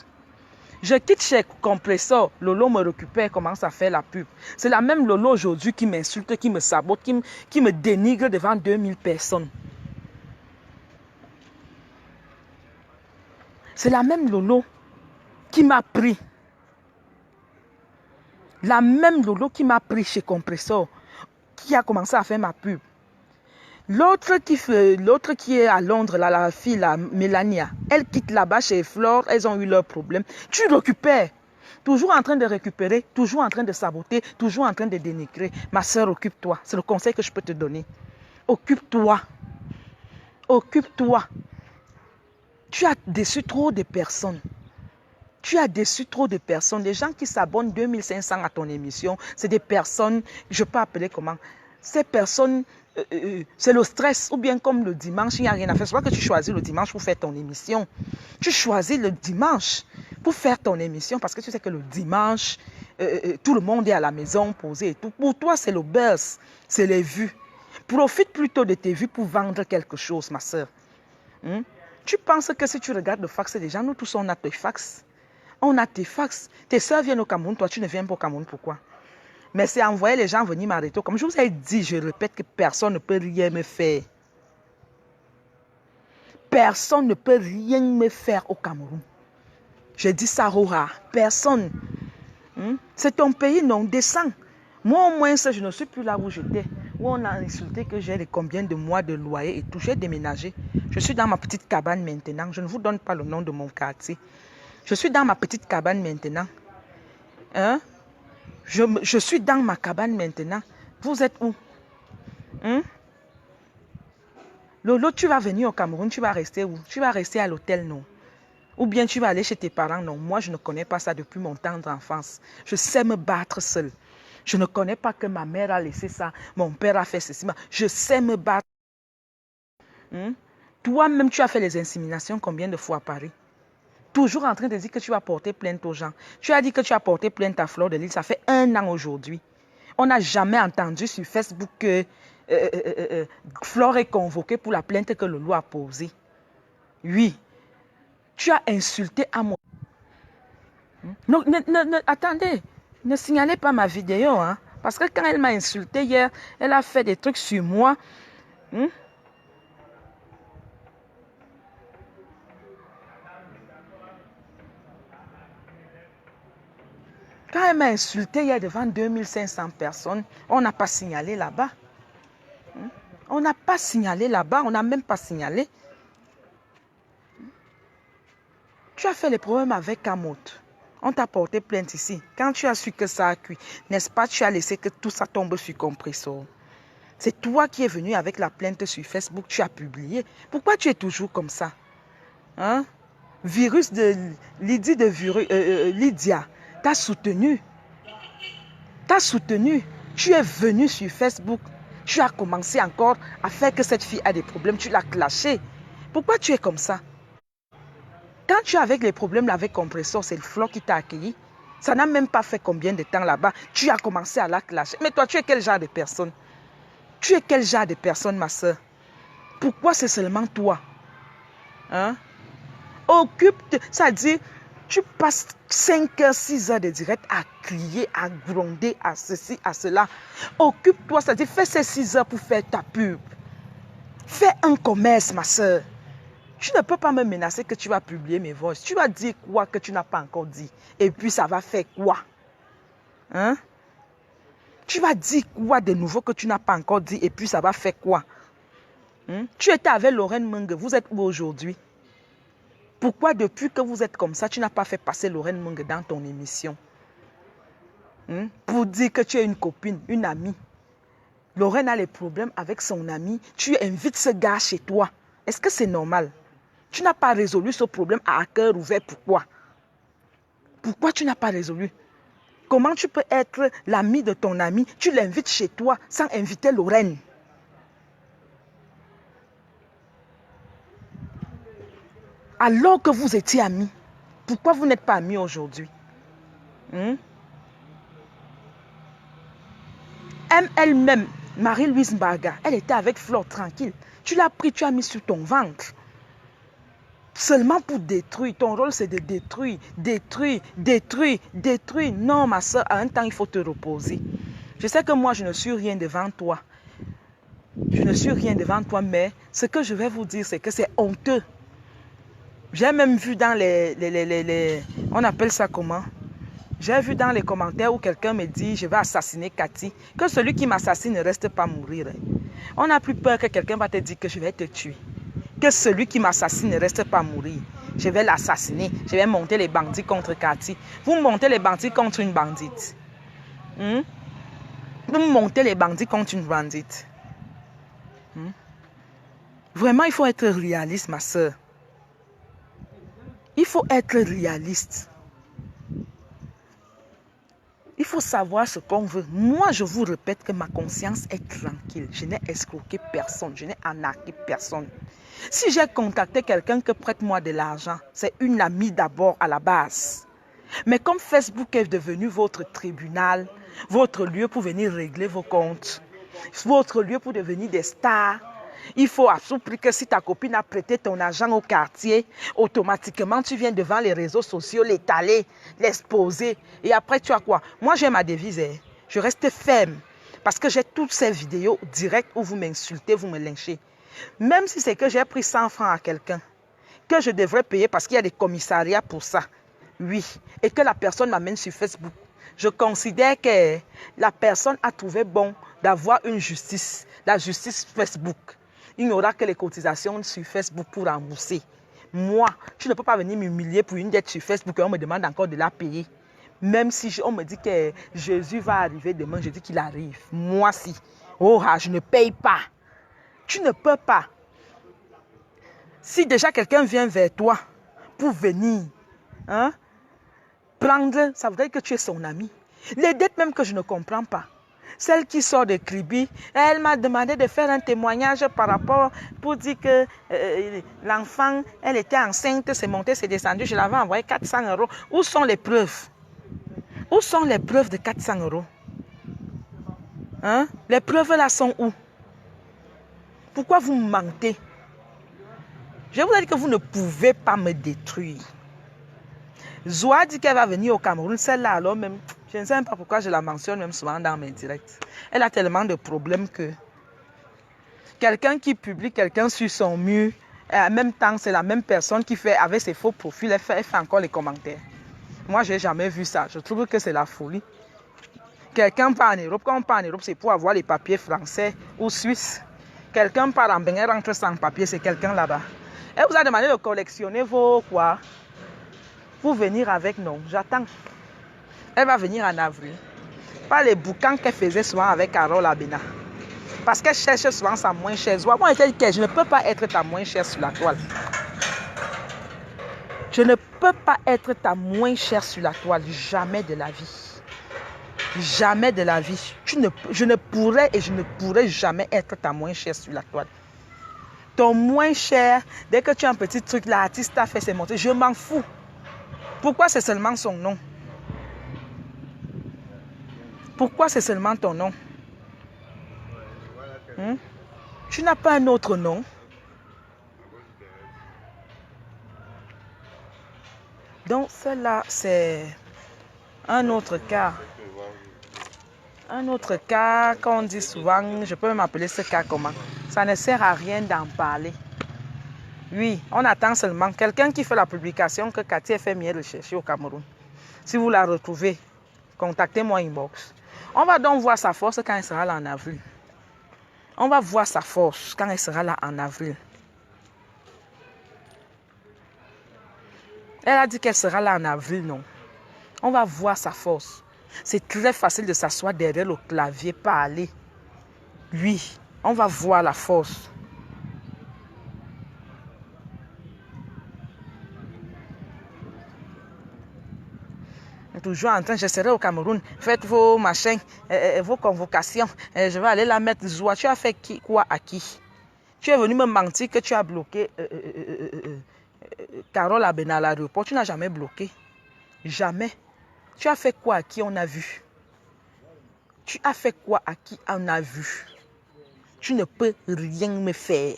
[SPEAKER 1] Je quitte chez Compressor, Lolo me récupère, commence à faire la pub. C'est la même Lolo aujourd'hui qui m'insulte, qui me sabote, qui me dénigre devant 2000 personnes. C'est la même Lolo qui m'a pris. La même Lolo qui m'a pris chez Compressor, qui a commencé à faire ma pub. L'autre qui est à Londres, là, la fille, là, Mélania, elle quitte là-bas chez Flore, elles ont eu leurs problèmes. Tu récupères. Toujours en train de récupérer, toujours en train de saboter, toujours en train de dénigrer. Ma soeur, occupe-toi. C'est le conseil que je peux te donner. Occupe-toi. Occupe-toi. Tu as déçu trop de personnes. Tu as déçu trop de personnes. Les gens qui s'abonnent 2500 à ton émission, c'est des personnes, je peux appeler comment? Ces personnes, c'est le stress. Ou bien comme le dimanche, il n'y a rien à faire. C'est pas que tu choisis le dimanche pour faire ton émission. Tu choisis le dimanche pour faire ton émission parce que tu sais que le dimanche, tout le monde est à la maison, posé et tout. Pour toi, c'est le buzz, c'est les vues. Profite plutôt de tes vues pour vendre quelque chose, ma soeur. Tu penses que si tu regardes le fax des gens, nous tous on a tes fax. On a tes fax. Tes soeurs viennent au Cameroun, toi tu ne viens pas au Cameroun, pourquoi? Mais c'est envoyer les gens venir m'arrêter. Comme je vous ai dit, je répète que personne ne peut rien me faire. Personne ne peut rien me faire au Cameroun. Je dis ça, Rora. Personne. C'est ton pays, non, descends. Moi, au moins, je ne suis plus là où j'étais. où on a insulté que j'ai les combien de mois de loyer et tout. J'ai déménagé. Je suis dans ma petite cabane maintenant. Je ne vous donne pas le nom de mon quartier. Je suis dans ma petite cabane maintenant. Hein? Je suis dans ma cabane maintenant. Vous êtes où? Hein? Lolo, tu vas venir au Cameroun, tu vas rester où? Tu vas rester à l'hôtel, non? Ou bien tu vas aller chez tes parents, non? Moi, je ne connais pas ça depuis mon tendre enfance. Je sais me battre seule. Je ne connais pas que ma mère a laissé ça, mon père a fait ceci. Je sais me battre. Toi-même, tu as fait les inséminations combien de fois à Paris? Toujours en train de dire que tu vas porter plainte aux gens. Tu as dit que tu as porté plainte à Fleur de Lys. Ça fait 1 an aujourd'hui. On n'a jamais entendu sur Facebook que Fleur est convoquée pour la plainte que Lolo a posée. Oui. Tu as insulté à moi. Non, attendez. Ne signalez pas ma vidéo. Hein, parce que quand elle m'a insulté hier, elle a fait des trucs sur moi. Quand elle m'a insulté hier devant 2500 personnes, on n'a pas signalé là-bas. On n'a pas signalé là-bas, on n'a même pas signalé. Tu as fait les problèmes avec Kamot. On t'a porté plainte ici. Quand tu as su que ça a cuit, n'est-ce pas, tu as laissé que tout ça tombe sur compressor. C'est toi qui es venu avec la plainte sur Facebook, tu as publié. Pourquoi tu es toujours comme ça? Hein? Virus de Lydia, t'as soutenu. T'as soutenu. Tu es venu sur Facebook. Tu as commencé encore à faire que cette fille a des problèmes. Tu l'as clashé. Pourquoi tu es comme ça? Quand tu es avec les problèmes avec compresseur, c'est le Flo qui t'a accueilli. Ça n'a même pas fait combien de temps là-bas. Tu as commencé à la clasher. Mais toi, tu es quel genre de personne? Tu es quel genre de personne, ma soeur? Pourquoi c'est seulement toi? Hein? Occupe-toi. Ça dit, tu passes 5 heures, 6 heures de direct à crier, à gronder, à ceci, à cela. Occupe-toi, ça dit, fais ces 6 heures pour faire ta pub. Fais un commerce, ma soeur. Tu ne peux pas me menacer que tu vas publier mes voix. Tu vas dire quoi que tu n'as pas encore dit. Et puis ça va faire quoi? Hein? Tu vas dire quoi de nouveau que tu n'as pas encore dit. Et puis ça va faire quoi? Tu étais avec Lorraine Menge. Vous êtes où aujourd'hui? Pourquoi depuis que vous êtes comme ça, tu n'as pas fait passer Lorraine Menge dans ton émission? Pour dire que tu es une copine, une amie. Lorraine a les problèmes avec son ami. Tu invites ce gars chez toi. Est-ce que c'est normal? Tu n'as pas résolu ce problème à cœur ouvert. Pourquoi? Pourquoi tu n'as pas résolu? Comment tu peux être l'ami de ton ami? Tu l'invites chez toi sans inviter Lorraine. Alors que vous étiez amis, pourquoi vous n'êtes pas amis aujourd'hui? Elle-même, Marie-Louise Mbaga, elle était avec Flore tranquille. Tu l'as pris, tu as mis sur ton ventre. Seulement pour détruire. Ton rôle, c'est de détruire, détruire, détruire, détruire. Non, ma soeur, à un temps, il faut te reposer. Je sais que moi, je ne suis rien devant toi. Je ne suis rien devant toi, mais ce que je vais vous dire, c'est que c'est honteux. J'ai même vu dans on appelle ça comment? J'ai vu dans les commentaires où quelqu'un me dit, je vais assassiner Cathy. Que celui qui m'assassine ne reste pas mourir. On n'a plus peur que quelqu'un va te dire que je vais te tuer. Que celui qui m'assassine ne reste pas mourir. Je vais l'assassiner. Je vais monter les bandits contre Cathy. Vous montez les bandits contre une bandite. Vous montez les bandits contre une bandite. Vraiment, il faut être réaliste, ma soeur. Il faut être réaliste. Il faut savoir ce qu'on veut. Moi, je vous répète que ma conscience est tranquille. Je n'ai escroqué personne. Je n'ai arnaqué personne. Si j'ai contacté quelqu'un que prête-moi de l'argent, c'est une amie d'abord à la base. Mais comme Facebook est devenu votre tribunal, votre lieu pour venir régler vos comptes, votre lieu pour devenir des stars, il faut assouplir que si ta copine a prêté ton argent au quartier, automatiquement tu viens devant les réseaux sociaux, l'étaler, l'exposer. Et après tu as quoi? Moi j'ai ma devise, je reste ferme. Parce que j'ai toutes ces vidéos directes où vous m'insultez, vous me lynchez. Même si c'est que j'ai pris 100 francs à quelqu'un, que je devrais payer parce qu'il y a des commissariats pour ça. Oui, et que la personne m'amène sur Facebook. Je considère que la personne a trouvé bon d'avoir une justice, la justice Facebook. Il n'y aura que les cotisations sur Facebook pour rembourser. Moi, tu ne peux pas venir m'humilier pour une dette sur Facebook et on me demande encore de la payer. Même si on me dit que Jésus va arriver demain, je dis qu'il arrive. Moi, si. Oh, je ne paye pas. Tu ne peux pas. Si déjà quelqu'un vient vers toi pour venir, prendre, ça veut dire que tu es son ami. Les dettes même que je ne comprends pas. Celle qui sort de Kribi, elle m'a demandé de faire un témoignage par rapport pour dire que l'enfant, elle était enceinte, c'est monté, c'est descendu, je l'avais envoyé 400 €. Où sont les preuves? Où sont les preuves de 400 €? Les preuves là sont où? Pourquoi vous mentez? Je vous ai dit que vous ne pouvez pas me détruire. Zoa dit qu'elle va venir au Cameroun. Celle-là, alors même, je ne sais même pas pourquoi je la mentionne même souvent dans mes directs. Elle a tellement de problèmes que quelqu'un qui publie quelqu'un sur son mur, et en même temps, c'est la même personne qui fait avec ses faux profils, elle fait encore les commentaires. Moi, je n'ai jamais vu ça. Je trouve que c'est la folie. Quelqu'un part en Europe. Quand on part en Europe, c'est pour avoir les papiers français ou suisses. Quelqu'un part en Bénin, rentre sans papier, c'est quelqu'un là-bas. Elle vous a demandé de collectionner vos quoi? Pour venir avec, non, j'attends. Elle va venir en avril. Pas les bouquins qu'elle faisait souvent avec Carole Abena. Parce qu'elle cherche souvent sa moins chère. Moi, je ne peux pas être ta moins chère sur la toile. Je ne peux pas être ta moins chère sur la toile. Jamais de la vie. Jamais de la vie. Je ne pourrais et je ne pourrai jamais être ta moins chère sur la toile. Ton moins cher, dès que tu as un petit truc, l'artiste a fait ses montées. Je m'en fous. Pourquoi c'est seulement son nom? Pourquoi c'est seulement ton nom? Tu n'as pas un autre nom? Donc, celle-là, c'est un autre cas. Un autre cas qu'on dit souvent, je peux même appeler ce cas comment? Ça ne sert à rien d'en parler. Oui, on attend seulement quelqu'un qui fait la publication que Cathy FM est recherchée au Cameroun. Si vous la retrouvez, contactez-moi inbox. On va donc voir sa force quand elle sera là en avril. On va voir sa force quand elle sera là en avril. Elle a dit qu'elle sera là en avril, non? On va voir sa force. C'est très facile de s'asseoir derrière le clavier, parler. Oui, on va voir la force. Toujours en train, je serai au Cameroun, faites vos machins, vos convocations, je vais aller la mettre. Zoua, tu as fait quoi à qui? Tu es venu me mentir que tu as bloqué Carole Abena à l'aéroport. Tu n'as jamais bloqué. Jamais. Tu as fait quoi à qui on a vu? Tu as fait quoi à qui on a vu? Tu ne peux rien me faire.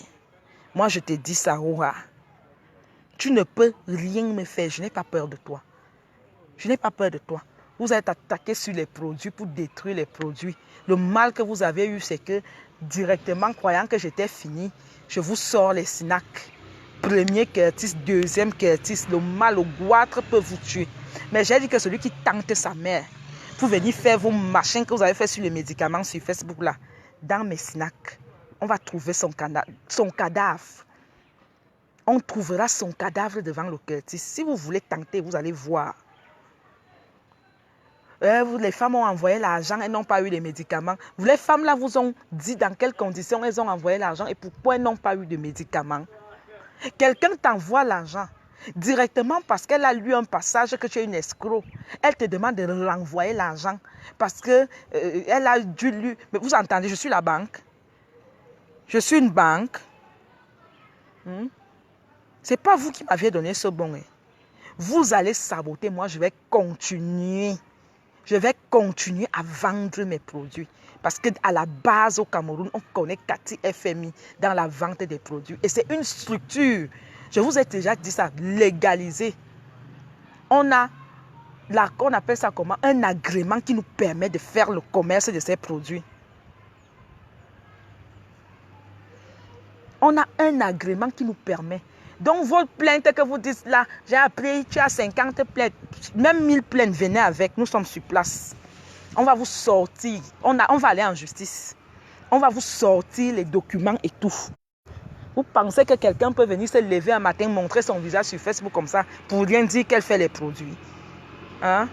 [SPEAKER 1] Moi, je te dis ça, Oura. Tu ne peux rien me faire. Je n'ai pas peur de toi. Je n'ai pas peur de toi. Vous êtes attaqué sur les produits pour détruire les produits. Le mal que vous avez eu, c'est que directement, croyant que j'étais fini, je vous sors les snacks. Premier Curtis, deuxième Curtis. Le mal au goitre peut vous tuer. Mais j'ai dit que celui qui tente sa mère pour venir faire vos machins que vous avez fait sur les médicaments sur Facebook là, dans mes snacks, on va trouver son cadavre. On trouvera son cadavre devant le Curtis. Si vous voulez tenter, vous allez voir. Les femmes ont envoyé l'argent, elles n'ont pas eu les médicaments. Les femmes là vous ont dit dans quelles conditions elles ont envoyé l'argent et pourquoi elles n'ont pas eu de médicaments. Quelqu'un t'envoie l'argent directement parce qu'elle a lu un passage que tu es une escroc. Elle te demande de renvoyer l'argent parce que elle a dû lire. Mais vous entendez, je suis la banque. Je suis une banque. C'est pas vous qui m'aviez donné ce bon. Vous allez saboter, moi je vais continuer. Je vais continuer à vendre mes produits. Parce qu'à la base, au Cameroun, on connaît Cathy FMI dans la vente des produits. Et c'est une structure, je vous ai déjà dit ça, légalisée. On appelle ça comment? Un agrément qui nous permet de faire le commerce de ces produits. On a un agrément qui nous permet. Donc, vos plaintes que vous dites là, j'ai appris, tu as 50 plaintes, même 1000 plaintes, venez avec, nous sommes sur place. On va vous sortir. On va aller en justice. On va vous sortir les documents et tout. Vous pensez que quelqu'un peut venir se lever un matin, montrer son visage sur Facebook comme ça, pour rien dire qu'elle fait les produits? Hein?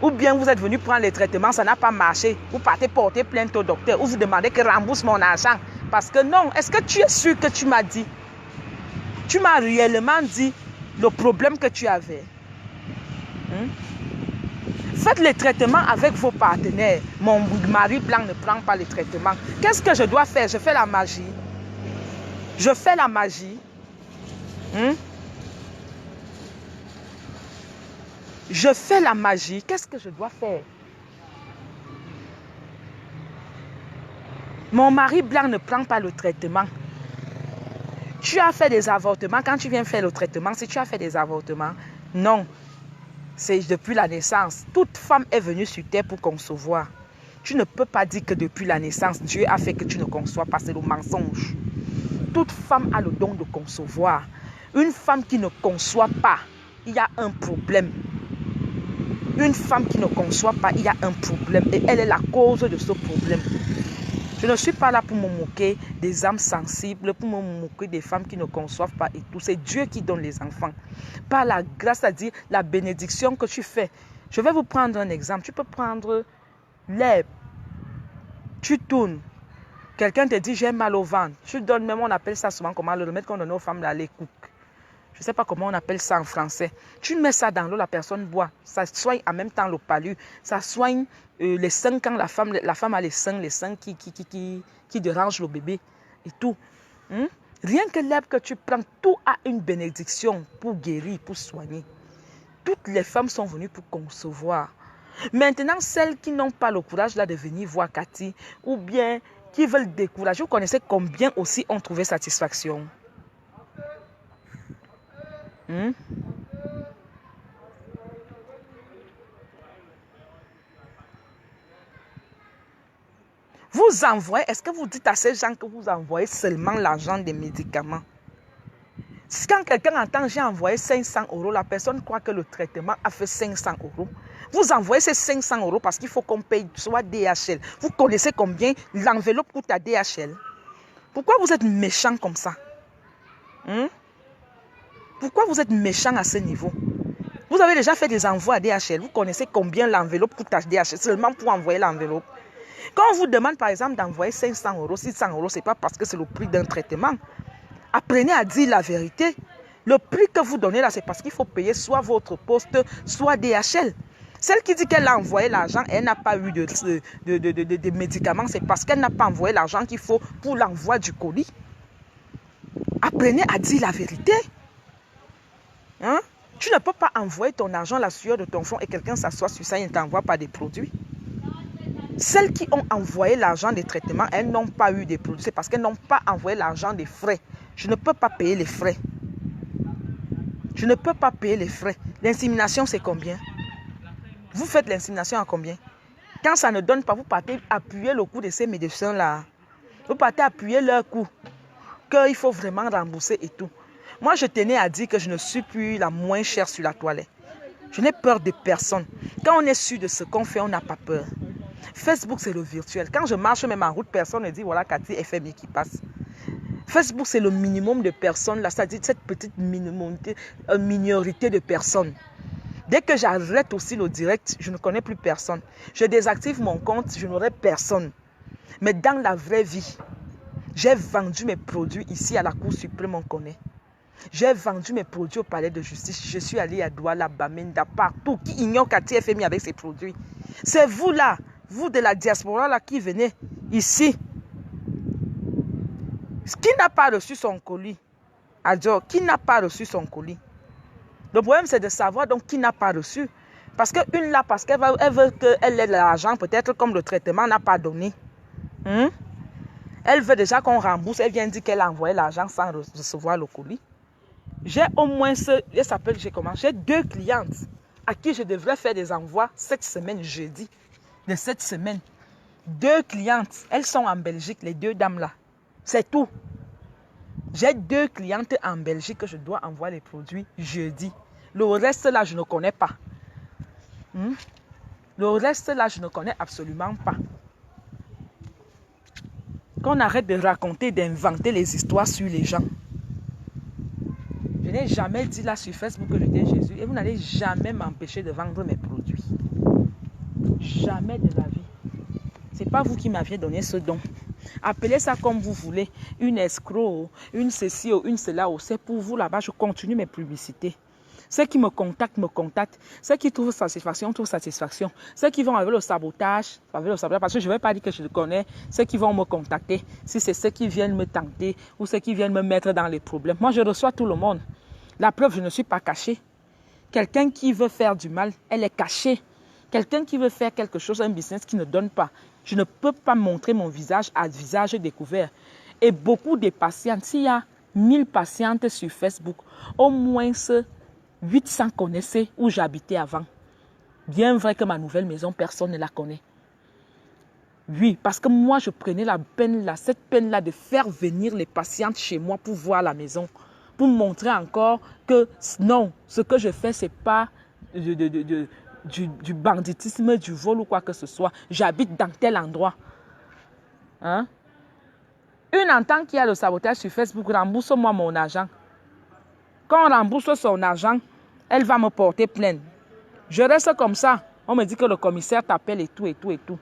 [SPEAKER 1] Ou bien vous êtes venu prendre les traitements, ça n'a pas marché. Vous partez porter plainte au docteur ou vous demandez qu'il rembourse mon argent. Parce que non, est-ce que tu es sûr que tu m'as dit? Tu m'as réellement dit le problème que tu avais. Faites les traitements avec vos partenaires. Mon mari blanc ne prend pas les traitements. Qu'est-ce que je dois faire? Je fais la magie. Je fais la magie. Je fais la magie. Qu'est-ce que je dois faire? Mon mari blanc ne prend pas le traitement. Tu as fait des avortements. Quand tu viens faire le traitement, si tu as fait des avortements, non. C'est depuis la naissance. Toute femme est venue sur terre pour concevoir. Tu ne peux pas dire que depuis la naissance, Dieu a fait que tu ne conçois pas. C'est le mensonge. Toute femme a le don de concevoir. Une femme qui ne conçoit pas, il y a un problème. Une femme qui ne conçoit pas, il y a un problème. Et elle est la cause de ce problème. Je ne suis pas là pour me moquer des âmes sensibles, pour me moquer des femmes qui ne conçoivent pas et tout. C'est Dieu qui donne les enfants. Par la grâce, c'est-à-dire la bénédiction que tu fais. Je vais vous prendre un exemple. Tu peux prendre l'herbe. Tu tournes. Quelqu'un te dit, j'ai mal au ventre. Tu donnes, même on appelle ça souvent comment le remède qu'on donne aux femmes, là, les coups. Je ne sais pas comment on appelle ça en français. Tu mets ça dans l'eau, la personne boit. Ça soigne en même temps le palu. Ça soigne les seins quand la femme a les seins qui dérangent le bébé et tout. Rien que l'herbe que tu prends, tout a une bénédiction pour guérir, pour soigner. Toutes les femmes sont venues pour concevoir. Maintenant, celles qui n'ont pas le courage là de venir voir Cathy ou bien qui veulent décourager, vous connaissez combien aussi ont trouvé satisfaction? Vous envoyez, est-ce que vous dites à ces gens que vous envoyez seulement l'argent des médicaments? Quand quelqu'un entend j'ai envoyé 500 €, la personne croit que le traitement a fait 500 €. Vous envoyez ces 500 € parce qu'il faut qu'on paye soit DHL. Vous connaissez combien l'enveloppe coûte à DHL? Pourquoi vous êtes méchant comme ça? Pourquoi vous êtes méchant à ce niveau? Vous avez déjà fait des envois à DHL. Vous connaissez combien l'enveloppe coûte à DHL seulement pour envoyer l'enveloppe. Quand on vous demande par exemple d'envoyer 500 €, 600 €, ce n'est pas parce que c'est le prix d'un traitement. Apprenez à dire la vérité. Le prix que vous donnez là, c'est parce qu'il faut payer soit votre poste, soit DHL. Celle qui dit qu'elle a envoyé l'argent et elle n'a pas eu de médicaments, c'est parce qu'elle n'a pas envoyé l'argent qu'il faut pour l'envoi du colis. Apprenez à dire la vérité. Tu ne peux pas envoyer ton argent, la sueur de ton front et quelqu'un s'assoit sur ça et ne t'envoie pas des produits. Celles qui ont envoyé l'argent des traitements, elles n'ont pas eu des produits. C'est parce qu'elles n'ont pas envoyé l'argent des frais. Je ne peux pas payer les frais. Je ne peux pas payer les frais. L'insémination, c'est combien? Vous faites l'insémination à combien? Quand ça ne donne pas, vous partez appuyer le coût de ces médecins-là. Vous partez appuyer leur coût. Qu'il faut vraiment rembourser et tout. Moi, je tenais à dire que je ne suis plus la moins chère sur la toilette. Je n'ai peur de personne. Quand on est sûr de ce qu'on fait, on n'a pas peur. Facebook, c'est le virtuel. Quand je marche même en route, personne ne dit, voilà, Cathy FMI qui passe. Facebook, c'est le minimum de personnes, là, c'est-à-dire cette petite minorité de personnes. Dès que j'arrête aussi le direct, je ne connais plus personne. Je désactive mon compte, je n'aurai personne. Mais dans la vraie vie, j'ai vendu mes produits ici à la Cour suprême, on connaît. J'ai vendu mes produits au palais de justice. Je suis allé à Douala, Bamenda, partout. Qui ignore Cathy FMI avec ses produits? C'est vous là, vous de la diaspora là, qui venez ici. Qui n'a pas reçu son colis? Adjo, qui n'a pas reçu son colis? Le problème, c'est de savoir donc qui n'a pas reçu. Parce qu'une là, parce qu'elle veut qu'elle ait de l'argent, peut-être comme le traitement n'a pas donné. Elle veut déjà qu'on rembourse. Elle vient dire qu'elle a envoyé l'argent sans recevoir le colis. J'ai au moins j'ai 2 clientes à qui je devrais faire des envois cette semaine, jeudi de cette semaine. 2 clientes, elles sont en Belgique, les 2 dames là. C'est tout. J'ai 2 clientes en Belgique que je dois envoyer les produits jeudi. Le reste là, je ne connais pas. Le reste là, je ne connais absolument pas. Qu'on arrête de raconter, d'inventer les histoires sur les gens. Je n'ai jamais dit là sur Facebook que j'étais Jésus et vous n'allez jamais m'empêcher de vendre mes produits. Jamais de la vie. Ce n'est pas vous qui m'aviez donné ce don. Appelez ça comme vous voulez. Une escroc, une ceci ou une cela. C'est pour vous là-bas, je continue mes publicités. Ceux qui me contactent, me contactent. Ceux qui trouvent satisfaction, trouvent satisfaction. Ceux qui vont avec le sabotage, parce que je ne vais pas dire que je le connais. Ceux qui vont me contacter, si c'est ceux qui viennent me tenter ou ceux qui viennent me mettre dans les problèmes. Moi, je reçois tout le monde. La preuve, je ne suis pas cachée. Quelqu'un qui veut faire du mal, elle est cachée. Quelqu'un qui veut faire quelque chose, un business qui ne donne pas. Je ne peux pas montrer mon visage à visage découvert. Et beaucoup de patientes, s'il y a 1000 patientes sur Facebook, au moins 800 connaissaient où j'habitais avant. Bien vrai que ma nouvelle maison, personne ne la connaît. Oui, parce que moi, je prenais la peine là, cette peine-là de faire venir les patientes chez moi pour voir la maison. Pour montrer encore que non, ce que je fais, ce n'est pas du banditisme, du vol ou quoi que ce soit. J'habite dans tel endroit. Hein? Une en tant qu'il y a le sabotage sur Facebook, rembourse-moi mon argent. Quand on rembourse son argent, elle va me porter plainte. Je reste comme ça. On me dit que le commissaire t'appelle et tout, et tout, et tout.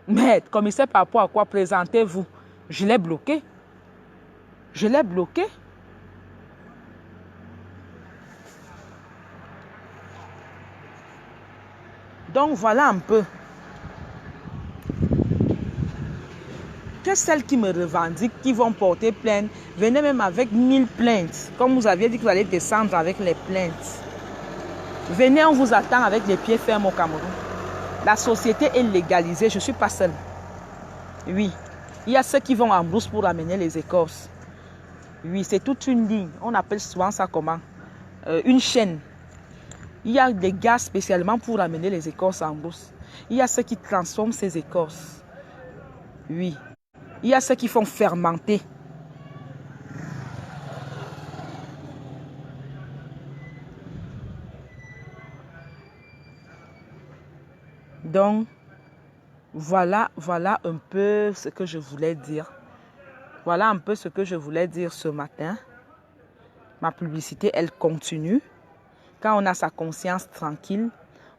[SPEAKER 1] Mais commissaire, par rapport à quoi? Présentez-vous. Je l'ai bloqué. Je l'ai bloqué. Donc, voilà un peu. Que celles qui me revendiquent, qui vont porter plainte, venez même avec 1000 plaintes. Comme vous aviez dit que vous allez descendre avec les plaintes. Venez, on vous attend avec les pieds fermes au Cameroun. La société est légalisée, je ne suis pas seule. Oui, il y a ceux qui vont en brousse pour amener les écorces. Oui, c'est toute une ligne. On appelle souvent ça comment? Une chaîne. Il y a des gars spécialement pour amener les écorces en brousse. Il y a ceux qui transforment ces écorces. Oui. Il y a ceux qui font fermenter. Donc, voilà un peu ce que je voulais dire. Voilà un peu ce que je voulais dire ce matin. Ma publicité, elle continue. Quand on a sa conscience tranquille,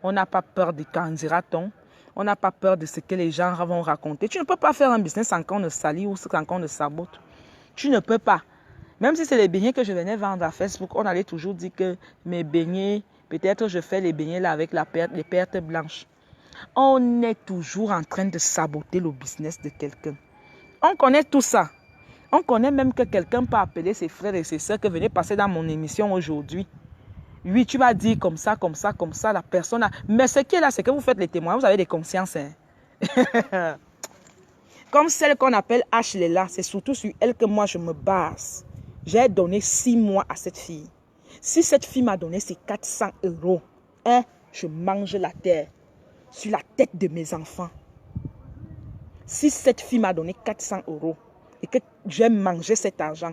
[SPEAKER 1] on n'a pas peur de qu'en dira-t-on. On n'a pas peur de ce que les gens vont raconter. Tu ne peux pas faire un business sans qu'on ne salit ou sans qu'on ne sabote. Tu ne peux pas. Même si c'est les beignets que je venais vendre à Facebook, on allait toujours dire que mes beignets, peut-être je fais les beignets là avec les pertes blanches. On est toujours en train de saboter le business de quelqu'un. On connaît tout ça. On connaît même que quelqu'un peut appeler ses frères et ses soeurs que venaient passer dans mon émission aujourd'hui. Oui, tu vas dire comme ça, la personne a... Mais ce qui est là, c'est que vous faites les témoins, vous avez des consciences. Hein? Comme celle qu'on appelle Ashley là, c'est surtout sur elle que moi je me base. J'ai donné 6 mois à cette fille. Si cette fille m'a donné ses 400 €, hein, je mange la terre sur la tête de mes enfants. Si cette fille m'a donné 400 € et que j'ai mangé cet argent,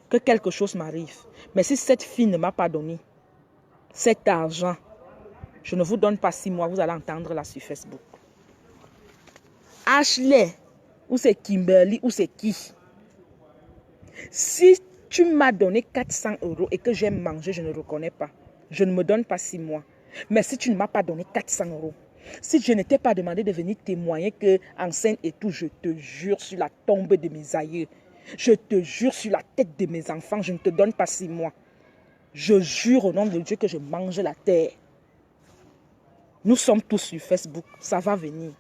[SPEAKER 1] que quelque chose m'arrive. Mais si cette fille ne m'a pas donné cet argent, je ne vous donne pas 6 mois, vous allez entendre là sur Facebook. Ashley, ou c'est Kimberly, ou c'est qui? Si tu m'as donné 400 € et que j'ai mangé, je ne reconnais pas. Je ne me donne pas 6 mois. Mais si tu ne m'as pas donné 400 €, si je ne t'ai pas demandé de venir témoigner que enceinte et tout, je te jure sur la tombe de mes aïeux, je te jure sur la tête de mes enfants, je ne te donne pas 6 mois. Je jure au nom de Dieu que je mange la terre. Nous sommes tous sur Facebook, ça va venir.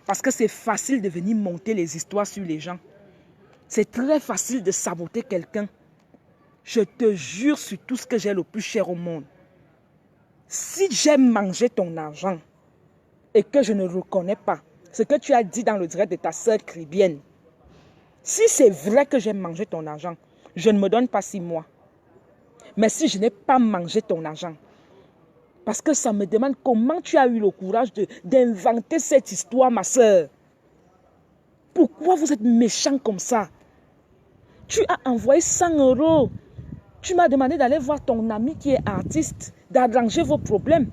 [SPEAKER 1] Parce que c'est facile de venir monter les histoires sur les gens. C'est très facile de saboter quelqu'un. Je te jure sur tout ce que j'ai le plus cher au monde. Si j'ai mangé ton argent et que je ne reconnais pas ce que tu as dit dans le direct de ta sœur Cribienne, si c'est vrai que j'ai mangé ton argent, je ne me donne pas 6 mois. Mais si je n'ai pas mangé ton argent, parce que ça me demande comment tu as eu le courage d'inventer cette histoire, ma soeur. Pourquoi vous êtes méchant comme ça? Tu as envoyé 100 €. Tu m'as demandé d'aller voir ton ami qui est artiste, d'arranger vos problèmes.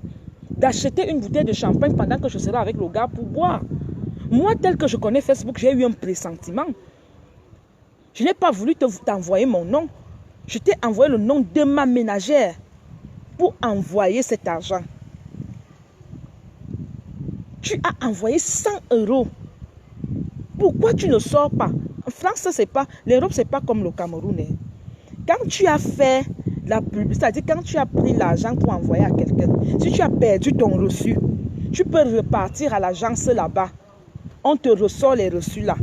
[SPEAKER 1] d'acheter une bouteille de champagne pendant que je serai avec le gars pour boire. Moi, tel que je connais Facebook, j'ai eu un pressentiment. Je n'ai pas voulu t'envoyer mon nom. Je t'ai envoyé le nom de ma ménagère pour envoyer cet argent. Tu as envoyé 100 €. Pourquoi tu ne sors pas? En France, c'est pas, l'Europe, c'est pas comme le Cameroun. Hein. Quand tu as fait la publicité, c'est-à-dire quand tu as pris l'argent pour envoyer à quelqu'un, si tu as perdu ton reçu, tu peux repartir à l'agence là-bas. On te ressort les reçus là.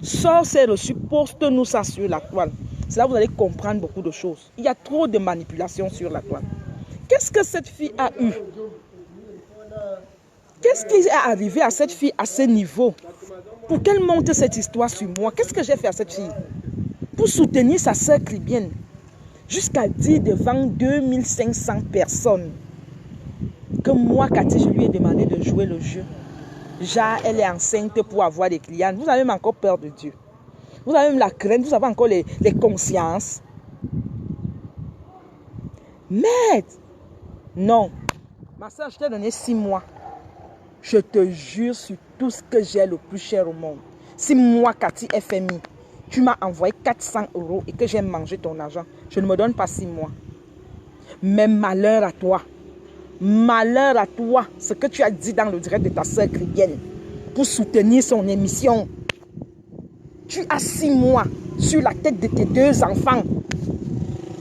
[SPEAKER 1] Sors ces reçus, poste-nous ça sur la toile. C'est là que vous allez comprendre beaucoup de choses. Il y a trop de manipulations sur la toile. Qu'est-ce que cette fille a eu? Qu'est-ce qui est arrivé à cette fille à ce niveau? Pour qu'elle monte cette histoire sur moi, qu'est-ce que j'ai fait à cette fille? Pour soutenir sa sœur chrétienne, jusqu'à dire devant 2500 personnes que moi, Cathy, je lui ai demandé de jouer le jeu. Genre, elle est enceinte pour avoir des clients. Vous avez même encore peur de Dieu. Vous avez même la crainte, vous avez encore les consciences. Mais, non. Ma soeur, je t'ai donné 6 mois. Je te jure sur tout ce que j'ai le plus cher au monde. Si moi, Cathy FMI, tu m'as envoyé 400 € et que j'ai mangé ton argent, je ne me donne pas 6 mois. Mais malheur à toi. Malheur à toi, ce que tu as dit dans le direct de ta soeur chrétienne pour soutenir son émission. Tu as 6 mois sur la tête de tes 2 enfants.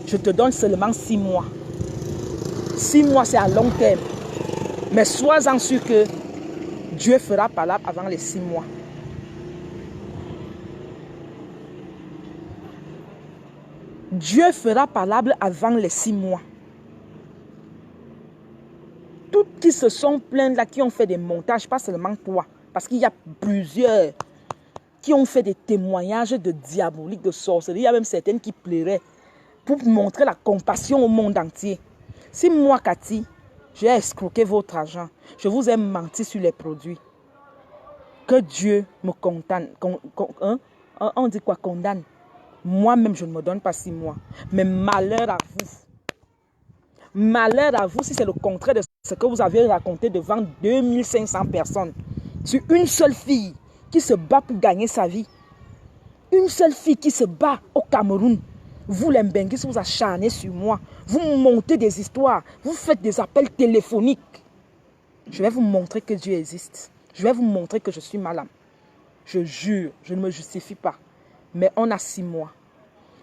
[SPEAKER 1] Je te donne seulement 6 mois. 6 mois, c'est à long terme. Mais sois-en sûr que Dieu fera palable avant les 6 mois. Dieu fera palable avant les 6 mois. Toutes qui se sont plaintes là, qui ont fait des montages, pas seulement toi, parce qu'il y a plusieurs qui ont fait des témoignages de diabolique, de sorcellerie. Il y a même certaines qui pleuraient pour montrer la compassion au monde entier. Si moi, Cathy, j'ai escroqué votre argent, je vous ai menti sur les produits, que Dieu me condamne, on dit quoi, condamne. Moi-même, je ne me donne pas 6 mois. Mais malheur à vous. Malheur à vous si c'est le contraire de ce que vous avez raconté devant 2500 personnes. Sur une seule fille qui se bat pour gagner sa vie. Une seule fille qui se bat au Cameroun. Vous, les Mbenguis, vous acharnez sur moi. Vous montez des histoires. Vous faites des appels téléphoniques. Je vais vous montrer que Dieu existe. Je vais vous montrer que je suis malade. Je jure, je ne me justifie pas. Mais on a 6 mois.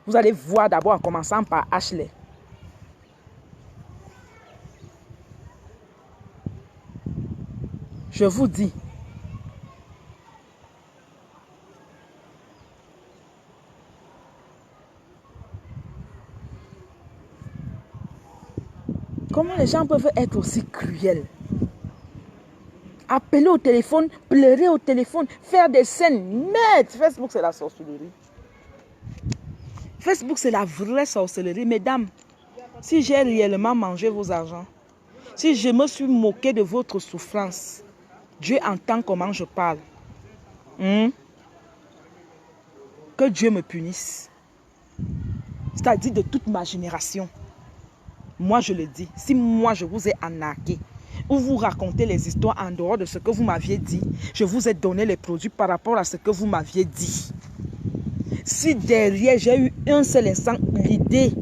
[SPEAKER 1] Vous allez voir d'abord en commençant par Ashley. Je vous dis. Comment les gens peuvent être aussi cruels? Appeler au téléphone, pleurer au téléphone, faire des scènes. Mais Facebook, c'est la sorcellerie. Facebook, c'est la vraie sorcellerie. Mesdames, si j'ai réellement mangé vos argents, si je me suis moqué de votre souffrance, Dieu entend comment je parle. Que Dieu me punisse. C'est-à-dire de toute ma génération. Moi, je le dis. Si moi, je vous ai arnaqué, ou vous racontez les histoires en dehors de ce que vous m'aviez dit, je vous ai donné les produits par rapport à ce que vous m'aviez dit. Si derrière, j'ai eu un seul instant l'idée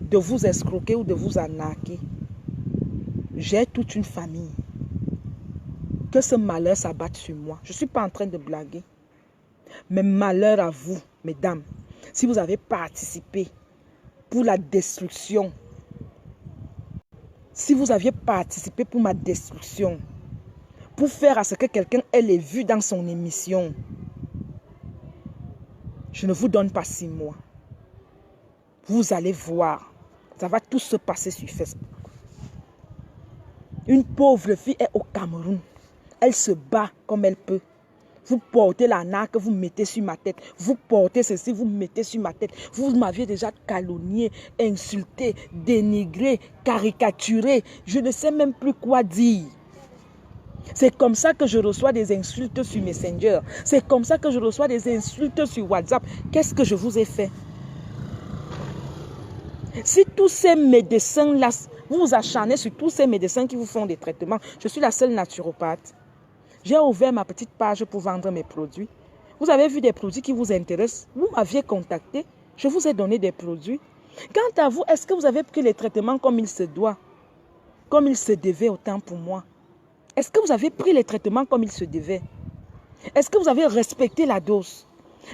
[SPEAKER 1] de vous escroquer ou de vous arnaquer, j'ai toute une famille. Que ce malheur s'abatte sur moi. Je ne suis pas en train de blaguer. Mais malheur à vous, mesdames, si vous avez participé pour la destruction, si vous aviez participé pour ma destruction, pour faire à ce que quelqu'un ait les vues dans son émission, je ne vous donne pas 6 mois. Vous allez voir, ça va tout se passer sur Facebook. Une pauvre fille est au Cameroun. Elle se bat comme elle peut. Vous portez l'arnaque, vous mettez sur ma tête. Vous portez ceci, vous mettez sur ma tête. Vous m'aviez déjà calomnié, insulté, dénigré, caricaturé. Je ne sais même plus quoi dire. C'est comme ça que je reçois des insultes sur Messenger. C'est comme ça que je reçois des insultes sur WhatsApp. Qu'est-ce que je vous ai fait? Si tous ces médecins-là Vous vous acharnez sur tous ces médecins qui vous font des traitements. Je suis la seule naturopathe. J'ai ouvert ma petite page pour vendre mes produits. Vous avez vu des produits qui vous intéressent. Vous m'aviez contacté. Je vous ai donné des produits. Quant à vous, est-ce que vous avez pris les traitements comme il se doit? Comme il se devait autant pour moi? Est-ce que vous avez pris les traitements comme il se devait? Est-ce que vous avez respecté la dose?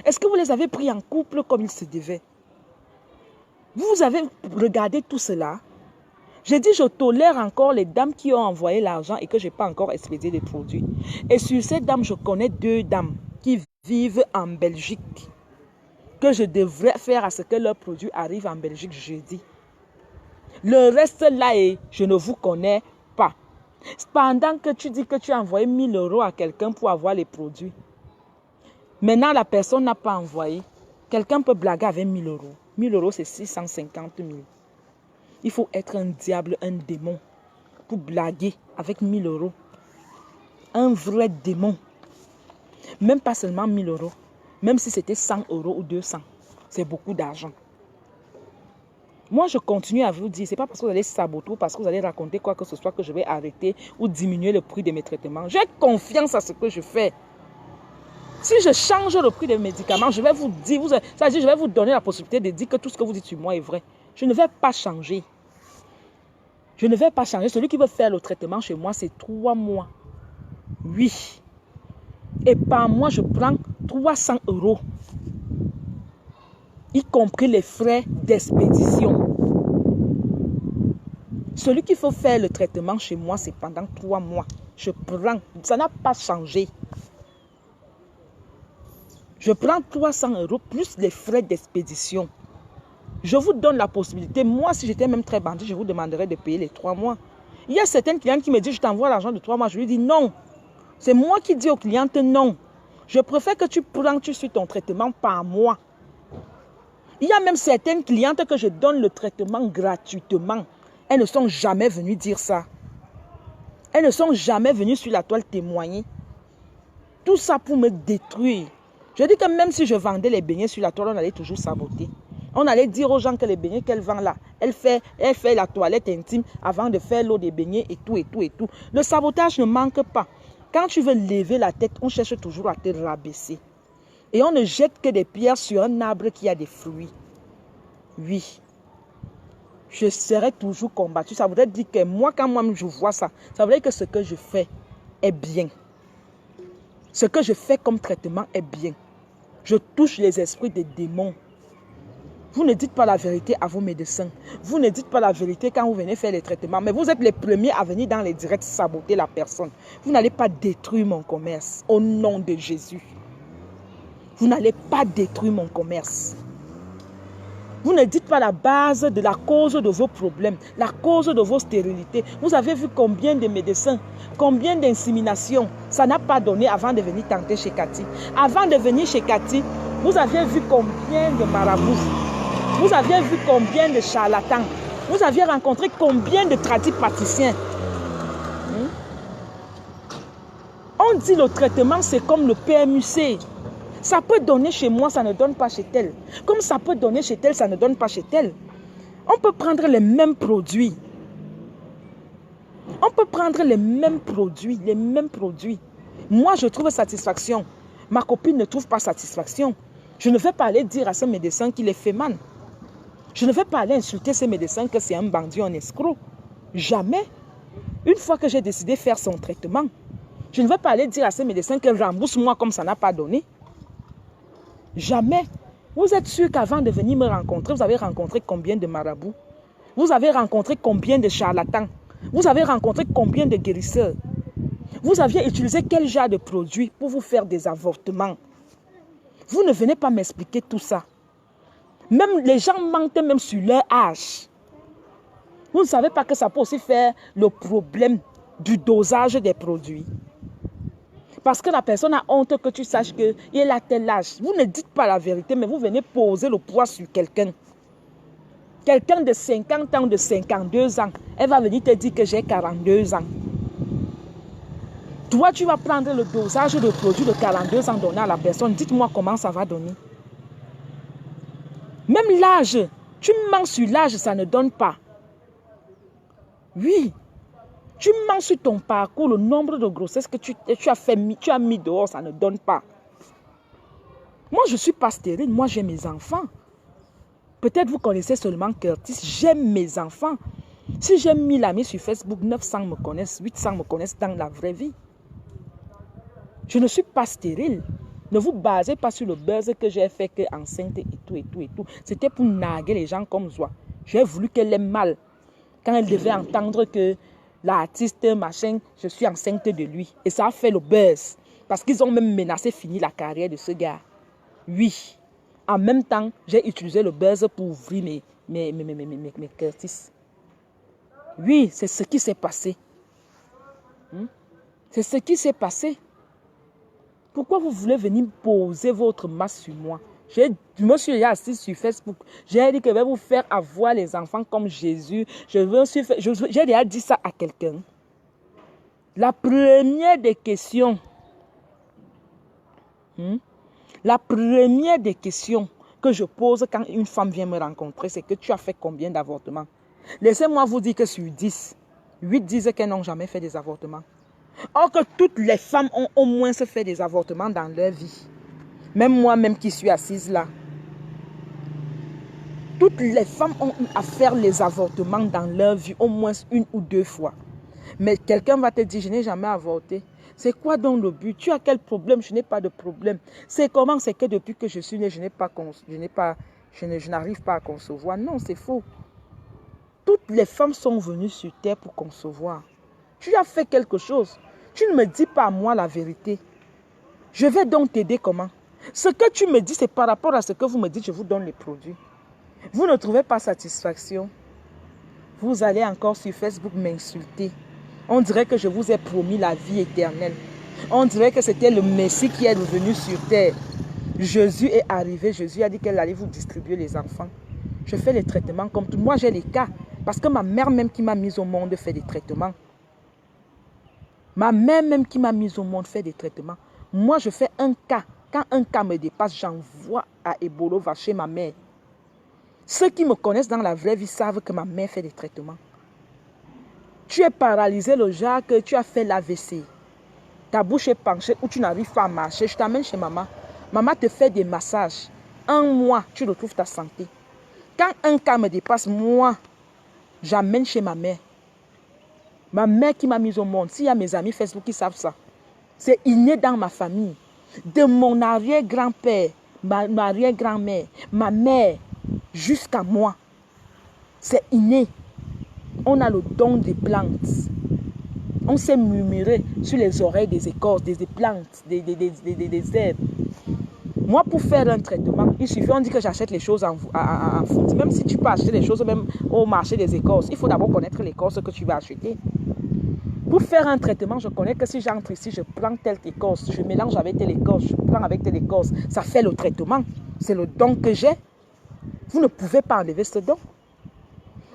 [SPEAKER 1] Est-ce que vous les avez pris en couple comme il se devait? Vous avez regardé tout cela. J'ai dit, je tolère encore les dames qui ont envoyé l'argent et que je n'ai pas encore expédié des produits. Et sur ces dames, je connais 2 dames qui vivent en Belgique. Que je devrais faire à ce que leurs produits arrivent en Belgique jeudi. Le reste là, je ne vous connais pas. Pendant que tu dis que tu as envoyé 1 000 € à quelqu'un pour avoir les produits. Maintenant, la personne n'a pas envoyé. Quelqu'un peut blaguer avec 1 000 €. 1 000 € c'est 650 000. Il faut être un diable, un démon pour blaguer avec 1 000 €. Un vrai démon. Même pas seulement 1 000 €. Même si c'était 100 € ou 200. C'est beaucoup d'argent. Moi, je continue à vous dire, ce n'est pas parce que vous allez saboter ou parce que vous allez raconter quoi que ce soit que je vais arrêter ou diminuer le prix de mes traitements. J'ai confiance à ce que je fais. Si je change le prix des médicaments, je vais vous dire, c'est-à-dire je vais vous donner la possibilité de dire que tout ce que vous dites sur moi est vrai. Je ne vais pas changer. Je ne vais pas changer. Celui qui veut faire le traitement chez moi, c'est 3 mois. Oui. Et par mois, je prends 300 €. Y compris les frais d'expédition. Celui qui faut faire le traitement chez moi, c'est pendant 3 mois. Je prends. Ça n'a pas changé. Je prends 300 € plus les frais d'expédition. Je vous donne la possibilité. Moi, si j'étais même très bandit, je vous demanderais de payer les 3 mois. Il y a certaines clientes qui me disent, je t'envoie l'argent de 3 mois. Je lui dis non. C'est moi qui dis aux clientes non. Je préfère que tu suis ton traitement par mois. Il y a même certaines clientes que je donne le traitement gratuitement. Elles ne sont jamais venues dire ça. Elles ne sont jamais venues sur la toile témoigner. Tout ça pour me détruire. Je dis que même si je vendais les beignets sur la toile, on allait toujours saboter. On allait dire aux gens que les beignets qu'elle vend là, elle fait la toilette intime avant de faire l'eau des beignets et tout, et tout, et tout. Le sabotage ne manque pas. Quand tu veux lever la tête, on cherche toujours à te rabaisser. Et on ne jette que des pierres sur un arbre qui a des fruits. Oui. Je serai toujours combattu. Ça voudrait dire que moi, quand moi je vois ça, ça veut dire que ce que je fais est bien. Ce que je fais comme traitement est bien. Je touche les esprits des démons. Vous ne dites pas la vérité à vos médecins. Vous ne dites pas la vérité quand vous venez faire les traitements. Mais vous êtes les premiers à venir dans les directs saboter la personne. Vous n'allez pas détruire mon commerce. Au nom de Jésus. Vous n'allez pas détruire mon commerce. Vous ne dites pas la base de la cause de vos problèmes. La cause de vos stérilités. Vous avez vu combien de médecins, combien d'inséminations ça n'a pas donné avant de venir tenter chez Cathy. Avant de venir chez Cathy, vous aviez vu combien de marabouts. Vous aviez vu combien de charlatans. Vous aviez rencontré combien de tradipraticiens. On dit le traitement, c'est comme le PMUC. Ça peut donner chez moi, ça ne donne pas chez tel. Comme ça peut donner chez tel, ça ne donne pas chez tel. On peut prendre les mêmes produits. On peut prendre les mêmes produits, Moi, je trouve satisfaction. Ma copine ne trouve pas satisfaction. Je ne vais pas aller dire à ce médecin qu'il est féminin. Je ne vais pas aller insulter ce médecin que c'est un bandit, un escroc. Jamais. Une fois que j'ai décidé de faire son traitement, je ne vais pas aller dire à ce médecin qu'il rembourse-moi comme ça n'a pas donné. Jamais. Vous êtes sûr qu'avant de venir me rencontrer, vous avez rencontré combien de marabouts? Vous avez rencontré combien de charlatans? Vous avez rencontré combien de guérisseurs? Vous aviez utilisé quel genre de produit pour vous faire des avortements? Vous ne venez pas m'expliquer tout ça. Même les gens mentent même sur leur âge. Vous ne savez pas que ça peut aussi faire le problème du dosage des produits. Parce que la personne a honte que tu saches qu'il a tel âge. Vous ne dites pas la vérité, mais vous venez poser le poids sur quelqu'un. Quelqu'un de 50 ans, de 52 ans, elle va venir te dire que j'ai 42 ans. Toi, tu vas prendre le dosage de produit de 42 ans donné à la personne. Dites-moi comment ça va donner. Même l'âge, tu mens sur l'âge, ça ne donne pas. Oui. Tu mens sur ton parcours, le nombre de grossesses que tu as mis dehors, ça ne donne pas. Moi, je ne suis pas stérile, moi j'ai mes enfants. Peut-être vous connaissez seulement Curtis, j'aime mes enfants. Si j'ai 1000 amis sur Facebook, 900 me connaissent, 800 me connaissent dans la vraie vie. Je ne suis pas stérile. Ne vous basez pas sur le buzz que j'ai fait que enceinte et tout, et tout, et tout. C'était pour narguer les gens comme toi. J'ai voulu qu'elle ait mal. Quand elle devait entendre que l'artiste, machin, je suis enceinte de lui. Et ça a fait le buzz. Parce qu'ils ont même menacé de finir la carrière de ce gars. Oui. En même temps, j'ai utilisé le buzz pour ouvrir mes Curtis. Oui, c'est ce qui s'est passé. C'est ce qui s'est passé. Pourquoi vous voulez venir poser votre masse sur moi? Je me suis déjà assise sur Facebook. J'ai dit que je vais vous faire avoir les enfants comme Jésus. J'ai déjà dit ça à quelqu'un. La première des questions, la première des questions que je pose quand une femme vient me rencontrer, c'est que tu as fait combien d'avortements? Laissez-moi vous dire que sur 10, 8 disent qu'elles n'ont jamais fait des avortements. Or que toutes les femmes ont au moins fait des avortements dans leur vie. Même moi-même qui suis assise là. Toutes les femmes ont eu à faire les avortements dans leur vie au moins 1 ou 2 fois. Mais quelqu'un va te dire, je n'ai jamais avorté. C'est quoi donc le but? Tu as quel problème? Je n'ai pas de problème. C'est comment? C'est que depuis que je suis née, je n'arrive pas à concevoir. Non, c'est faux. Toutes les femmes sont venues sur terre pour concevoir. Tu as fait quelque chose. Tu ne me dis pas à moi la vérité. Je vais donc t'aider comment? Ce que tu me dis, c'est par rapport à ce que vous me dites, je vous donne les produits. Vous ne trouvez pas satisfaction. Vous allez encore sur Facebook m'insulter. On dirait que je vous ai promis la vie éternelle. On dirait que c'était le Messie qui est revenu sur terre. Jésus est arrivé. Jésus a dit qu'elle allait vous distribuer les enfants. Je fais les traitements comme tout. Moi, j'ai les cas. Parce que ma mère même qui m'a mise au monde fait des traitements. Ma mère même qui m'a mise au monde fait des traitements. Moi, je fais un cas. Quand un cas me dépasse, j'envoie à Ebolova chez ma mère. Ceux qui me connaissent dans la vraie vie savent que ma mère fait des traitements. Tu es paralysé le genre que tu as fait l'AVC. Ta bouche est penchée ou tu n'arrives pas à marcher. Je t'amène chez maman. Maman te fait des massages. 1 mois, tu retrouves ta santé. Quand un cas me dépasse, moi, j'amène chez ma mère. Ma mère qui m'a mise au monde. S'il y a mes amis Facebook qui savent ça. C'est inné dans ma famille. De mon arrière-grand-père, ma arrière-grand-mère, ma mère, jusqu'à moi. C'est inné. On a le don des plantes. On s'est murmuré sur les oreilles des écorces, des plantes, des herbes. Moi, pour faire un traitement, il suffit, on dit que j'achète les choses en food. Même si tu peux acheter les choses même au marché des écorces, il faut d'abord connaître l'écorce que tu vas acheter. Pour faire un traitement, je connais que si j'entre ici, je prends telle écorce, je mélange avec telle écorce, je prends avec telle écorce. Ça fait le traitement. C'est le don que j'ai. Vous ne pouvez pas enlever ce don.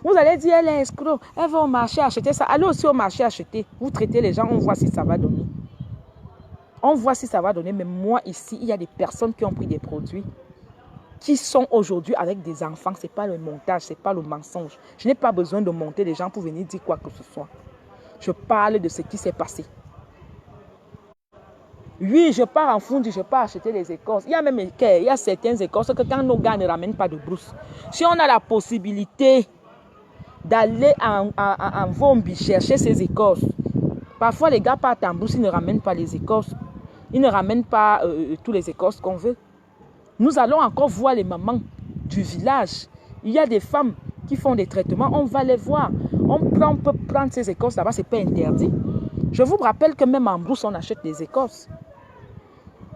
[SPEAKER 1] Vous allez dire, elle est escroc, elle va au marché acheter ça. Allez aussi au marché acheter. Vous traitez les gens, on voit si ça va donner. On voit si ça va donner. Mais moi, ici, il y a des personnes qui ont pris des produits qui sont aujourd'hui avec des enfants. Ce n'est pas le montage, ce n'est pas le mensonge. Je n'ai pas besoin de monter les gens pour venir dire quoi que ce soit. Je parle de ce qui s'est passé. Oui, je pars en fond, je pars acheter les écorces. Il y a même il y a certaines écorces que quand nos gars ne ramènent pas de brousse, si on a la possibilité d'aller en Vombi chercher ces écorces. Parfois, les gars partent en brousse, ils ne ramènent pas les écorces. Ils ne ramènent pas tous les écorces qu'on veut. Nous allons encore voir les mamans du village. Il y a des femmes qui font des traitements, on va les voir. On peut prendre ces écorces là-bas, ce n'est pas interdit. Je vous rappelle que même en brousse, on achète des écorces.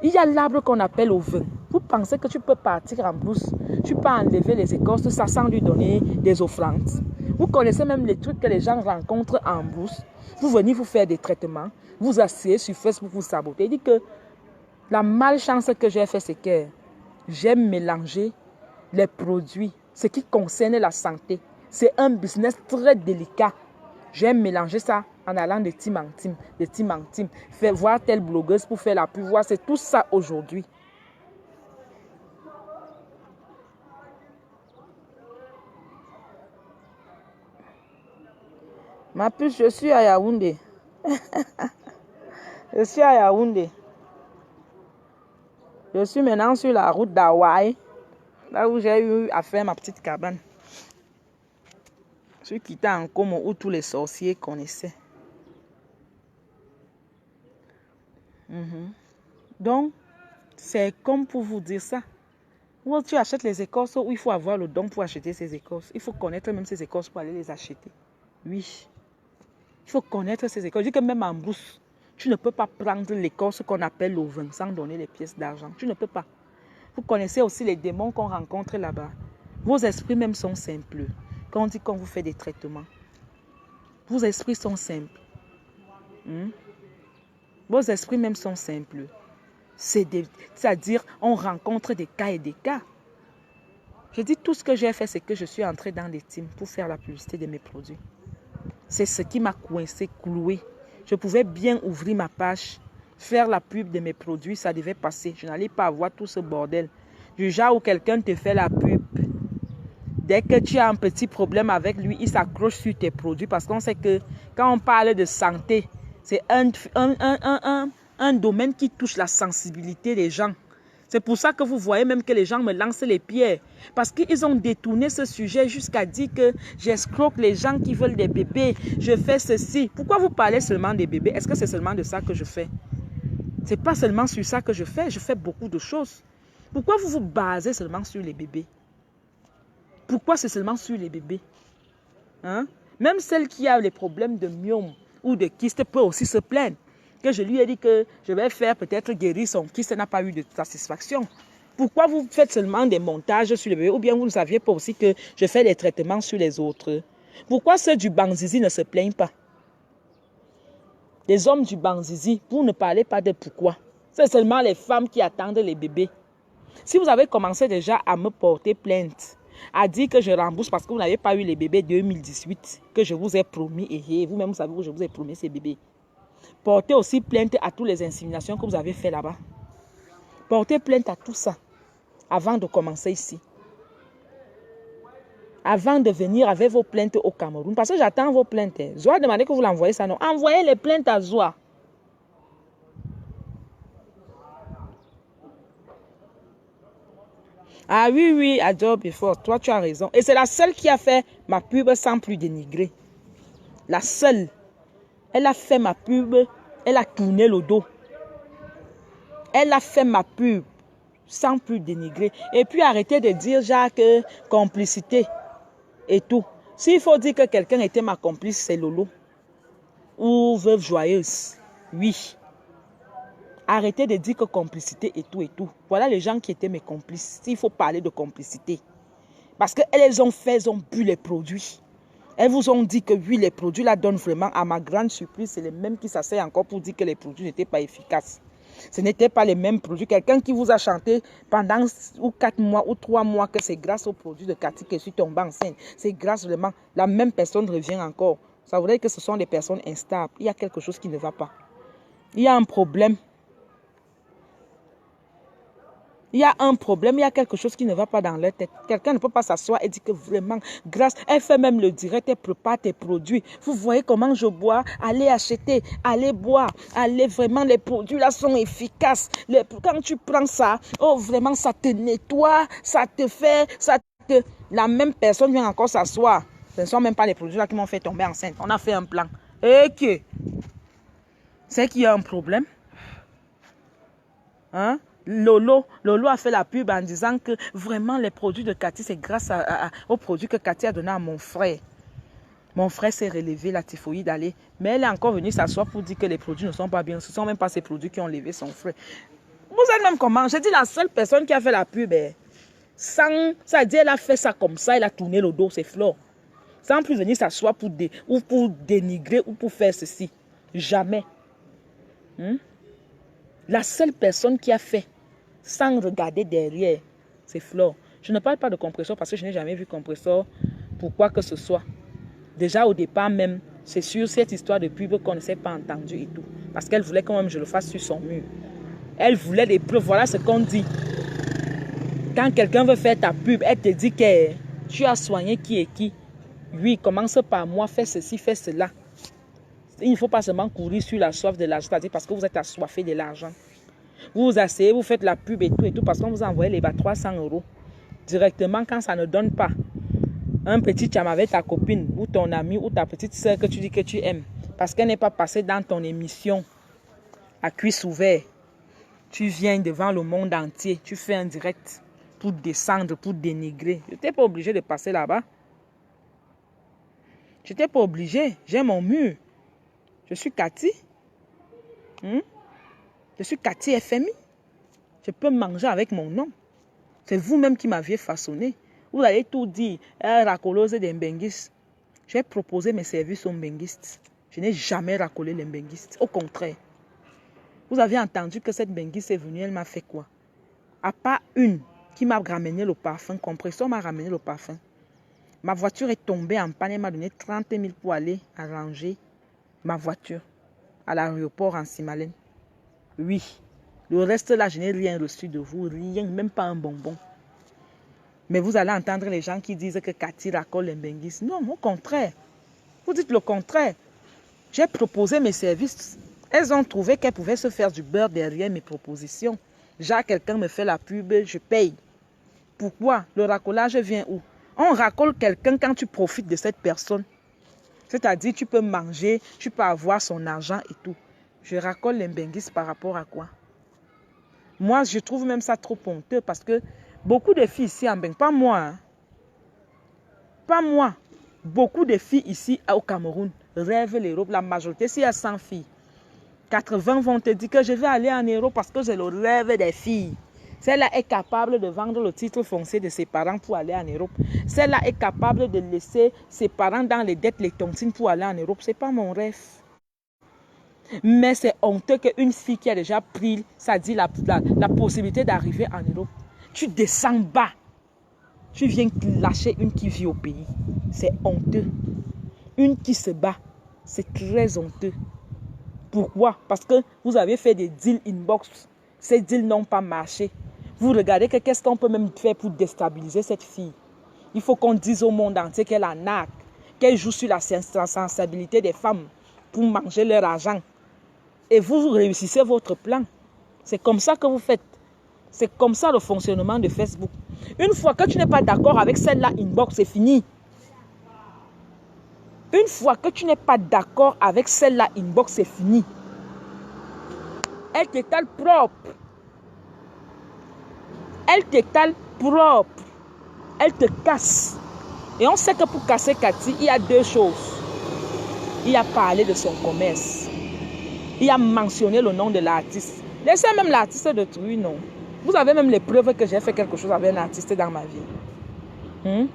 [SPEAKER 1] Il y a l'arbre qu'on appelle au vin. Vous pensez que tu peux partir en brousse, tu peux enlever les écorces, ça sans lui donner des offrandes. Vous connaissez même les trucs que les gens rencontrent en brousse. Vous venez vous faire des traitements, vous asseyez sur Facebook, vous sabotez. Il dit que la malchance que j'ai fait, c'est que j'aime mélanger les produits, ce qui concerne la santé. C'est un business très délicat. J'aime mélanger ça en allant de team en team, faire voir telle blogueuse pour faire la pub, voir, c'est tout ça aujourd'hui. Ma puce, je suis à Yaoundé. Je suis à Yaoundé. Je suis maintenant sur la route d'Hawaï, là où j'ai eu à faire ma petite cabane. Je suis quitté en Como où tous les sorciers connaissaient. Donc, c'est comme pour vous dire ça. Où tu achètes les écorces, où il faut avoir le don pour acheter ces écorces. Il faut connaître même ces écorces pour aller les acheter. Oui. Il faut connaître ces écorces. Je dis que même en bourse, tu ne peux pas prendre l'écorce qu'on appelle le vin sans donner les pièces d'argent. Tu ne peux pas. Vous connaissez aussi les démons qu'on rencontre là-bas. Vos esprits même sont simples. Quand on dit qu'on vous fait des traitements, vos esprits sont simples. Vos esprits même sont simples. C'est-à-dire, on rencontre des cas et des cas. Je dis tout ce que j'ai fait, c'est que je suis entrée dans des teams pour faire la publicité de mes produits. C'est ce qui m'a coincé, cloué. Je pouvais bien ouvrir ma page, faire la pub de mes produits, ça devait passer. Je n'allais pas avoir tout ce bordel. Du genre où quelqu'un te fait la pub. Dès que tu as un petit problème avec lui, il s'accroche sur tes produits parce qu'on sait que quand on parle de santé, c'est un domaine qui touche la sensibilité des gens. C'est pour ça que vous voyez même que les gens me lancent les pierres. Parce qu'ils ont détourné ce sujet jusqu'à dire que j'escroque les gens qui veulent des bébés. Je fais ceci. Pourquoi vous parlez seulement des bébés? Est-ce que c'est seulement de ça que je fais? Ce n'est pas seulement sur ça que je fais beaucoup de choses. Pourquoi vous vous basez seulement sur les bébés? Pourquoi c'est seulement sur les bébés? Même celle qui a les problèmes de myome ou de kyste peut aussi se plaindre. Que je lui ai dit que je vais faire peut-être guérir son kyste, n'a pas eu de satisfaction. Pourquoi vous faites seulement des montages sur les bébés? Ou bien vous ne saviez pas aussi que je fais des traitements sur les autres? Pourquoi ceux du Banzizi ne se plaignent pas? Les hommes du Banzizi, vous ne parlez pas de pourquoi. C'est seulement les femmes qui attendent les bébés. Si vous avez commencé déjà à me porter plainte, à dire que je rembourse parce que vous n'avez pas eu les bébés 2018, que je vous ai promis, et vous-même vous savez que je vous ai promis ces bébés. Portez aussi plainte à toutes les inséminations que vous avez fait là-bas. Portez plainte à tout ça avant de commencer ici. Avant de venir avec vos plaintes au Cameroun. Parce que j'attends vos plaintes. Zoa a demandé que vous l'envoyez ça, non? Envoyez les plaintes à Zoa. Ah oui, Adore Before, toi tu as raison. Et c'est la seule qui a fait ma pub sans plus dénigrer. La seule. Elle a fait ma pub, elle a tourné le dos. Elle a fait ma pub sans plus dénigrer. Et puis arrêtez de dire Jacques, complicité et tout. S'il faut dire que quelqu'un était ma complice, c'est Lolo. Ou Veuve Joyeuse. Oui. Arrêtez de dire que complicité et tout et tout. Voilà les gens qui étaient mes complices. S'il faut parler de complicité. Parce qu'elles ont fait, elles ont bu les produits. Elles vous ont dit que oui, les produits la donnent vraiment. À ma grande surprise, c'est les mêmes qui s'asseyent encore pour dire que les produits n'étaient pas efficaces. Ce n'étaient pas les mêmes produits. Quelqu'un qui vous a chanté pendant 4 mois ou 3 mois que c'est grâce aux produits de Cathy que je suis tombée enceinte. C'est grâce vraiment. La même personne revient encore. Ça voudrait dire que ce sont des personnes instables. Il y a quelque chose qui ne va pas. Il y a un problème. Il y a un problème, il y a quelque chose qui ne va pas dans leur tête. Quelqu'un ne peut pas s'asseoir et dire que vraiment, grâce, elle fait même le direct, elle prépare tes produits. Vous voyez comment je bois, allez acheter, allez boire, allez vraiment, les produits là sont efficaces. Quand tu prends ça, oh vraiment, ça te nettoie, ça te fait, La même personne vient encore s'asseoir. Ce ne sont même pas les produits là qui m'ont fait tomber enceinte. On a fait un plan. Et que c'est qu'il y a un problème. Lolo a fait la pub en disant que vraiment les produits de Cathy, c'est grâce aux produits que Cathy a donné à mon frère. Mon frère s'est relevé la typhoïde d'aller. Mais elle est encore venue s'asseoir pour dire que les produits ne sont pas bien. Ce ne sont même pas ces produits qui ont levé son frère. Vous êtes même comment? J'ai dit la seule personne qui a fait la pub, ça a dit elle a fait ça comme ça, elle a tourné le dos, c'est Flore. Sans plus venir s'asseoir pour dénigrer ou pour faire ceci. Jamais. La seule personne qui a fait sans regarder derrière, c'est Flore. Je ne parle pas de compresseur parce que je n'ai jamais vu compresseur pour quoi que ce soit. Déjà au départ même, c'est sur cette histoire de pub qu'on ne s'est pas entendu et tout. Parce qu'elle voulait quand même que je le fasse sur son mur. Elle voulait des preuves. Voilà ce qu'on dit. Quand quelqu'un veut faire ta pub, elle te dit que tu as soigné qui et qui. Oui, commence par moi, fais ceci, fais cela. Il ne faut pas seulement courir sur la soif de l'argent, c'est-à-dire parce que vous êtes assoiffé de l'argent. Vous vous asseyez, vous faites la pub et tout, parce qu'on vous envoie les 300 € directement quand ça ne donne pas. Un petit cham avec ta copine ou ton ami ou ta petite soeur que tu dis que tu aimes, parce qu'elle n'est pas passée dans ton émission à cuisse ouverte. Tu viens devant le monde entier, tu fais un direct pour descendre, pour dénigrer. Je n'étais pas obligé de passer là-bas. Je n'étais pas obligé. J'ai mon mur. Je suis Cathy. Je suis Cathy FMI. Je peux manger avec mon nom. C'est vous-même qui m'aviez façonné. Vous allez tout dire. Racolose des mbenguistes. J'ai proposé mes services aux mbenguistes. Je n'ai jamais racolé les mbenguistes. Au contraire. Vous avez entendu que cette benguiste est venue, elle m'a fait quoi? À part une qui m'a ramené le parfum, compresseur m'a ramené le parfum. Ma voiture est tombée en panne, elle m'a donné 30 000 pour aller arranger ma voiture à l'aéroport en Simalène. Oui, le reste là, je n'ai rien reçu de vous, rien, même pas un bonbon. Mais vous allez entendre les gens qui disent que Cathy racole les benguistes. Non, au contraire. Vous dites le contraire. J'ai proposé mes services. Elles ont trouvé qu'elles pouvaient se faire du beurre derrière mes propositions. Genre, quelqu'un me fait la pub, je paye. Pourquoi? Le racolage vient où? On racole quelqu'un quand tu profites de cette personne. C'est-à-dire, tu peux manger, tu peux avoir son argent et tout. Je racole les benguistes par rapport à quoi? Moi, je trouve même ça trop honteux parce que beaucoup de filles ici en Bengue, pas moi, hein, pas moi, beaucoup de filles ici au Cameroun rêvent l'Europe. La majorité, s'il y a 100 filles, 80 vont te dire que je vais aller en Europe parce que j'ai le rêve des filles. Celle-là est capable de vendre le titre foncier de ses parents pour aller en Europe. Celle-là est capable de laisser ses parents dans les dettes, les tontines pour aller en Europe. Ce n'est pas mon rêve. Mais c'est honteux qu'une fille qui a déjà pris, ça dit la possibilité d'arriver en Europe, tu descends bas. Tu viens lâcher une qui vit au pays. C'est honteux. Une qui se bat, c'est très honteux. Pourquoi? Parce que vous avez fait des deals inbox. Ces deals n'ont pas marché. Vous regardez que qu'est-ce qu'on peut même faire pour déstabiliser cette fille. Il faut qu'on dise au monde entier qu'elle arnaque, qu'elle joue sur la sensibilité des femmes pour manger leur argent. Et vous réussissez votre plan. C'est comme ça que vous faites. C'est comme ça le fonctionnement de Facebook. Une fois que tu n'es pas d'accord avec celle-là inbox, c'est fini. Une fois que tu n'es pas d'accord avec celle-là inbox, c'est fini. Elle t'étale propre. Elle t'étale propre. Elle te casse. Et on sait que pour casser Cathy, il y a deux choses. Il y a parlé de son commerce. Il y a mentionné le nom de l'artiste. Laissez même l'artiste détruire, non. Vous avez même les preuves que j'ai fait quelque chose avec un artiste dans ma vie.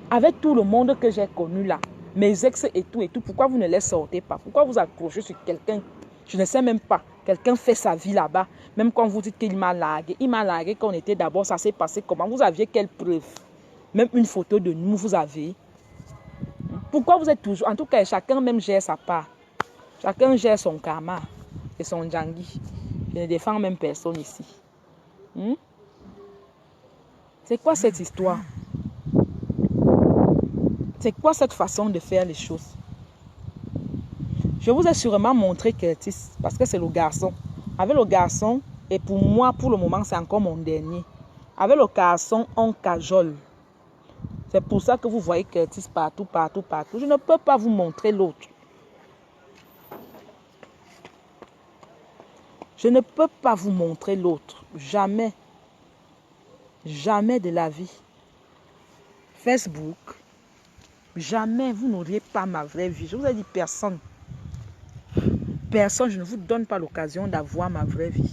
[SPEAKER 1] Avec tout le monde que j'ai connu là, mes ex et tout, pourquoi vous ne les sortez pas? Pourquoi vous accrochez sur quelqu'un? Je ne sais même pas. Quelqu'un fait sa vie là-bas. Même quand vous dites qu'il m'a largué. Il m'a largué quand on était d'abord. Ça s'est passé comment? Vous aviez quelle preuve? Même une photo de nous, vous avez. Pourquoi vous êtes toujours... En tout cas, chacun même gère sa part. Chacun gère son karma et son djangui. Je ne défends même personne ici. C'est quoi cette histoire? C'est quoi cette façon de faire les choses? Je vous ai sûrement montré Curtis parce que c'est le garçon. Avec le garçon, et pour moi, pour le moment, c'est encore mon dernier. Avec le garçon, on cajole. C'est pour ça que vous voyez Curtis partout, partout, partout. Je ne peux pas vous montrer l'autre. Je ne peux pas vous montrer l'autre. Jamais. Jamais de la vie. Facebook. Jamais vous n'auriez pas ma vraie vie. Je vous ai dit personne. Personne, je ne vous donne pas l'occasion d'avoir ma vraie vie.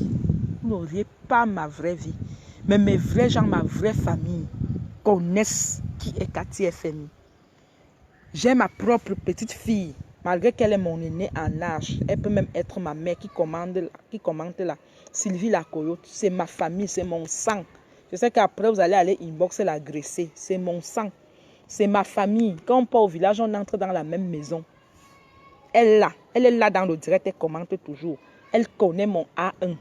[SPEAKER 1] Vous n'auriez pas ma vraie vie. Mais mes vrais gens, ma vraie famille connaissent qui est Cathy FMI. J'ai ma propre petite fille. Malgré qu'elle est mon aînée en âge, elle peut même être ma mère qui commente là. Sylvie la Coyote, c'est ma famille, c'est mon sang. Je sais qu'après vous allez aller inboxer l'agresser. C'est mon sang. C'est ma famille. Quand on part au village, on entre dans la même maison. Elle est là dans le direct, elle commente toujours. Elle connaît mon A1.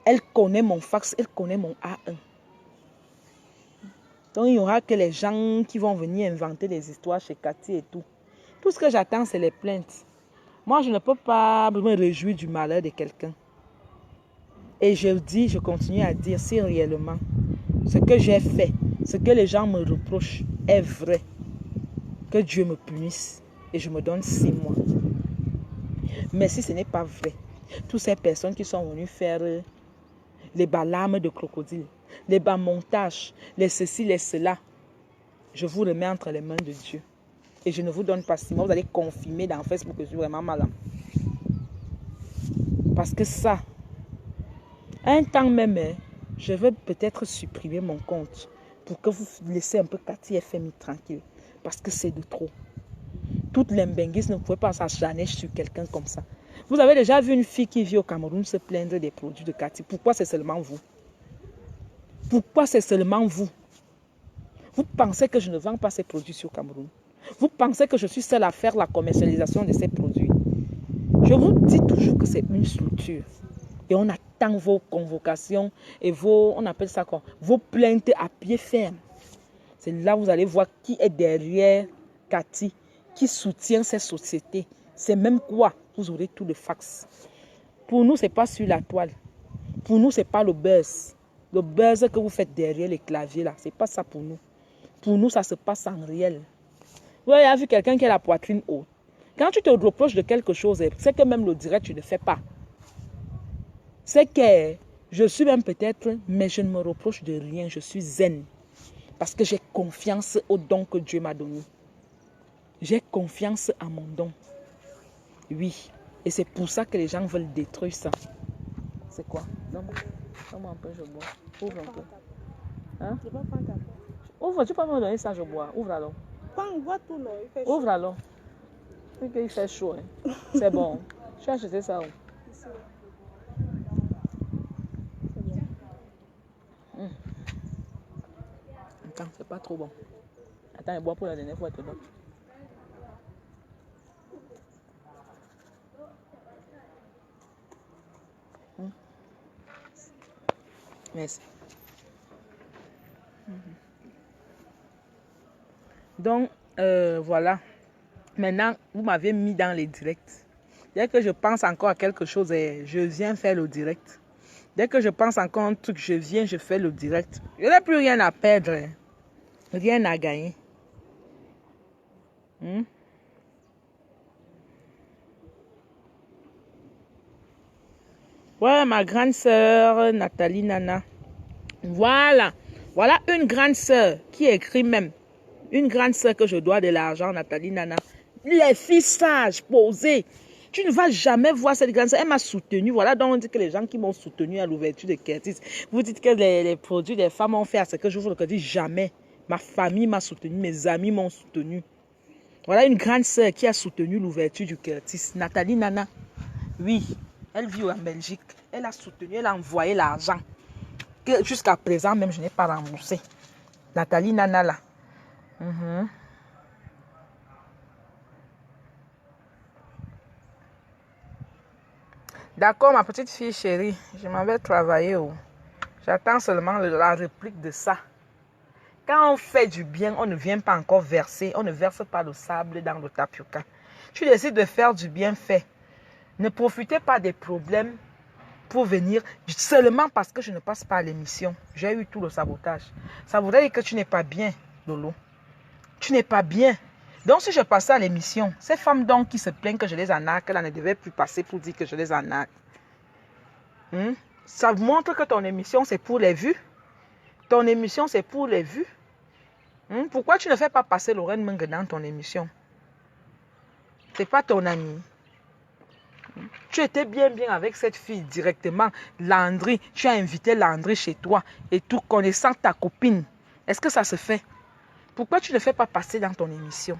[SPEAKER 1] Elle connaît mon fax, elle connaît mon A1. Donc il n'y aura que les gens qui vont venir inventer des histoires chez Cathy et tout. Tout ce que j'attends, c'est les plaintes. Moi, je ne peux pas me réjouir du malheur de quelqu'un. Et je continue à dire, si réellement ce que j'ai fait, ce que les gens me reprochent est vrai, que Dieu me punisse et je me donne 6 mois. Mais si ce n'est pas vrai, toutes ces personnes qui sont venues faire les larmes de crocodile, les bas montages, les ceci, les cela, je vous remets entre les mains de Dieu. Et je ne vous donne pas 6 mois, vous allez confirmer dans Facebook que je suis vraiment malade. Parce que ça, un temps même, je vais peut-être supprimer mon compte pour que vous laissez un peu Cathy FMI tranquille. Parce que c'est de trop. Toutes les mbenguistes ne pouvaient pas s'acharner sur quelqu'un comme ça. Vous avez déjà vu une fille qui vit au Cameroun se plaindre des produits de Cathy. Pourquoi c'est seulement vous? Pourquoi c'est seulement vous? Vous pensez que je ne vends pas ces produits sur Cameroun? Vous pensez que je suis seule à faire la commercialisation de ces produits? Je vous dis toujours que c'est une structure. Et on attend vos convocations et on appelle ça quoi? Vos plaintes à pied ferme. C'est là que vous allez voir qui est derrière Cathy, qui soutient ces sociétés. C'est même quoi? Vous aurez tout le fax. Pour nous, ce n'est pas sur la toile. Pour nous, ce n'est pas le buzz. Le buzz que vous faites derrière les claviers, là, ce n'est pas ça pour nous. Pour nous, ça se passe en réel. Vous avez vu quelqu'un qui a la poitrine haute. Quand tu te reproches de quelque chose, c'est que même le direct, tu ne fais pas. C'est que je suis même peut-être, mais je ne me reproche de rien. Je suis zen. Parce que j'ai confiance au don que Dieu m'a donné. J'ai confiance à mon don. Oui. Et c'est pour ça que les gens veulent détruire ça. C'est quoi? Donne-moi un peu, je bois. Ouvre un peu. Hein? Ouvre, tu peux me donner ça, je bois. Ouvre alors. Ouvre alors. Il fait chaud. Hein. C'est bon. Je vais acheter ça. Attends, c'est pas trop bon. Attends, je bois pour la dernière fois. Merci. Donc, voilà. Maintenant, vous m'avez mis dans les directs. Dès que je pense encore à quelque chose, je viens faire le direct. Dès que je pense encore à un truc, je fais le direct. Je n'ai plus rien à perdre. Rien à gagner. Ouais, ma grande sœur, Nathalie Nana. Voilà. Voilà une grande sœur qui écrit même. Une grande sœur que je dois de l'argent, Nathalie Nana. Les filles sages, posées. Tu ne vas jamais voir cette grande sœur. Elle m'a soutenue. Voilà donc on dit que les gens qui m'ont soutenue à l'ouverture de Curtis, vous dites que les produits des femmes ont fait à ce que je vous le dis jamais. Ma famille m'a soutenue, mes amis m'ont soutenue. Voilà une grande sœur qui a soutenu l'ouverture du Curtis, Nathalie Nana. Oui, elle vit en Belgique. Elle a soutenu, elle a envoyé l'argent. Jusqu'à présent, même, je n'ai pas remboursé. Nathalie Nana, là. D'accord, ma petite fille chérie. Je m'en vais travailler. J'attends seulement la réplique de ça. Quand on fait du bien, on ne vient pas encore verser. On ne verse pas le sable dans le tapioca. Tu décides de faire du bien fait. Ne profitez pas des problèmes pour venir seulement parce que je ne passe pas à l'émission. J'ai eu tout le sabotage. Ça voudrait dire que tu n'es pas bien, Lolo. Tu n'es pas bien. Donc si je passais à l'émission, ces femmes donc qui se plaignent que je les arnaque, là ne devaient plus passer pour dire que je les arnaque. Ça montre que ton émission c'est pour les vues. Ton émission c'est pour les vues. Pourquoi tu ne fais pas passer Lorraine Menge dans ton émission? C'est pas ton ami. Tu étais bien avec cette fille directement. Landry, tu as invité Landry chez toi et tout connaissant ta copine. Est-ce que ça se fait? Pourquoi tu ne fais pas passer dans ton émission?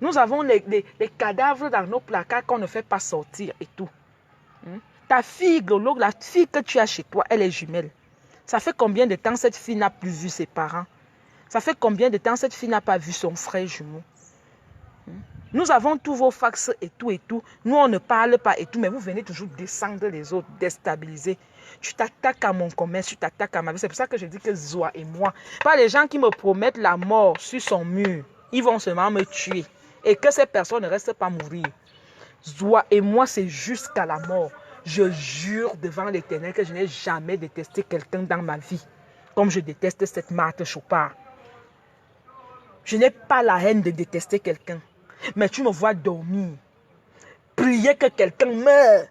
[SPEAKER 1] Nous avons les cadavres dans nos placards qu'on ne fait pas sortir et tout. Ta fille, Golo, la fille que tu as chez toi, elle est jumelle. Ça fait combien de temps cette fille n'a plus vu ses parents? Ça fait combien de temps cette fille n'a pas vu son frère jumeau? Nous avons tous vos fax et tout et tout. Nous, on ne parle pas et tout, mais vous venez toujours descendre les autres, déstabiliser. Tu t'attaques à mon commerce, tu t'attaques à ma vie. C'est pour ça que je dis que Zoa et moi, pas les gens qui me promettent la mort sur son mur. ils vont seulement me tuer. Et que ces personnes ne restent pas mourir. Zoua et moi, c'est jusqu'à la mort. Je jure devant l'Éternel que je n'ai jamais détesté quelqu'un dans ma vie. Comme je déteste cette Marthe Chopard. Je n'ai pas la haine de détester quelqu'un. Mais tu me vois dormir. Prier que quelqu'un meure.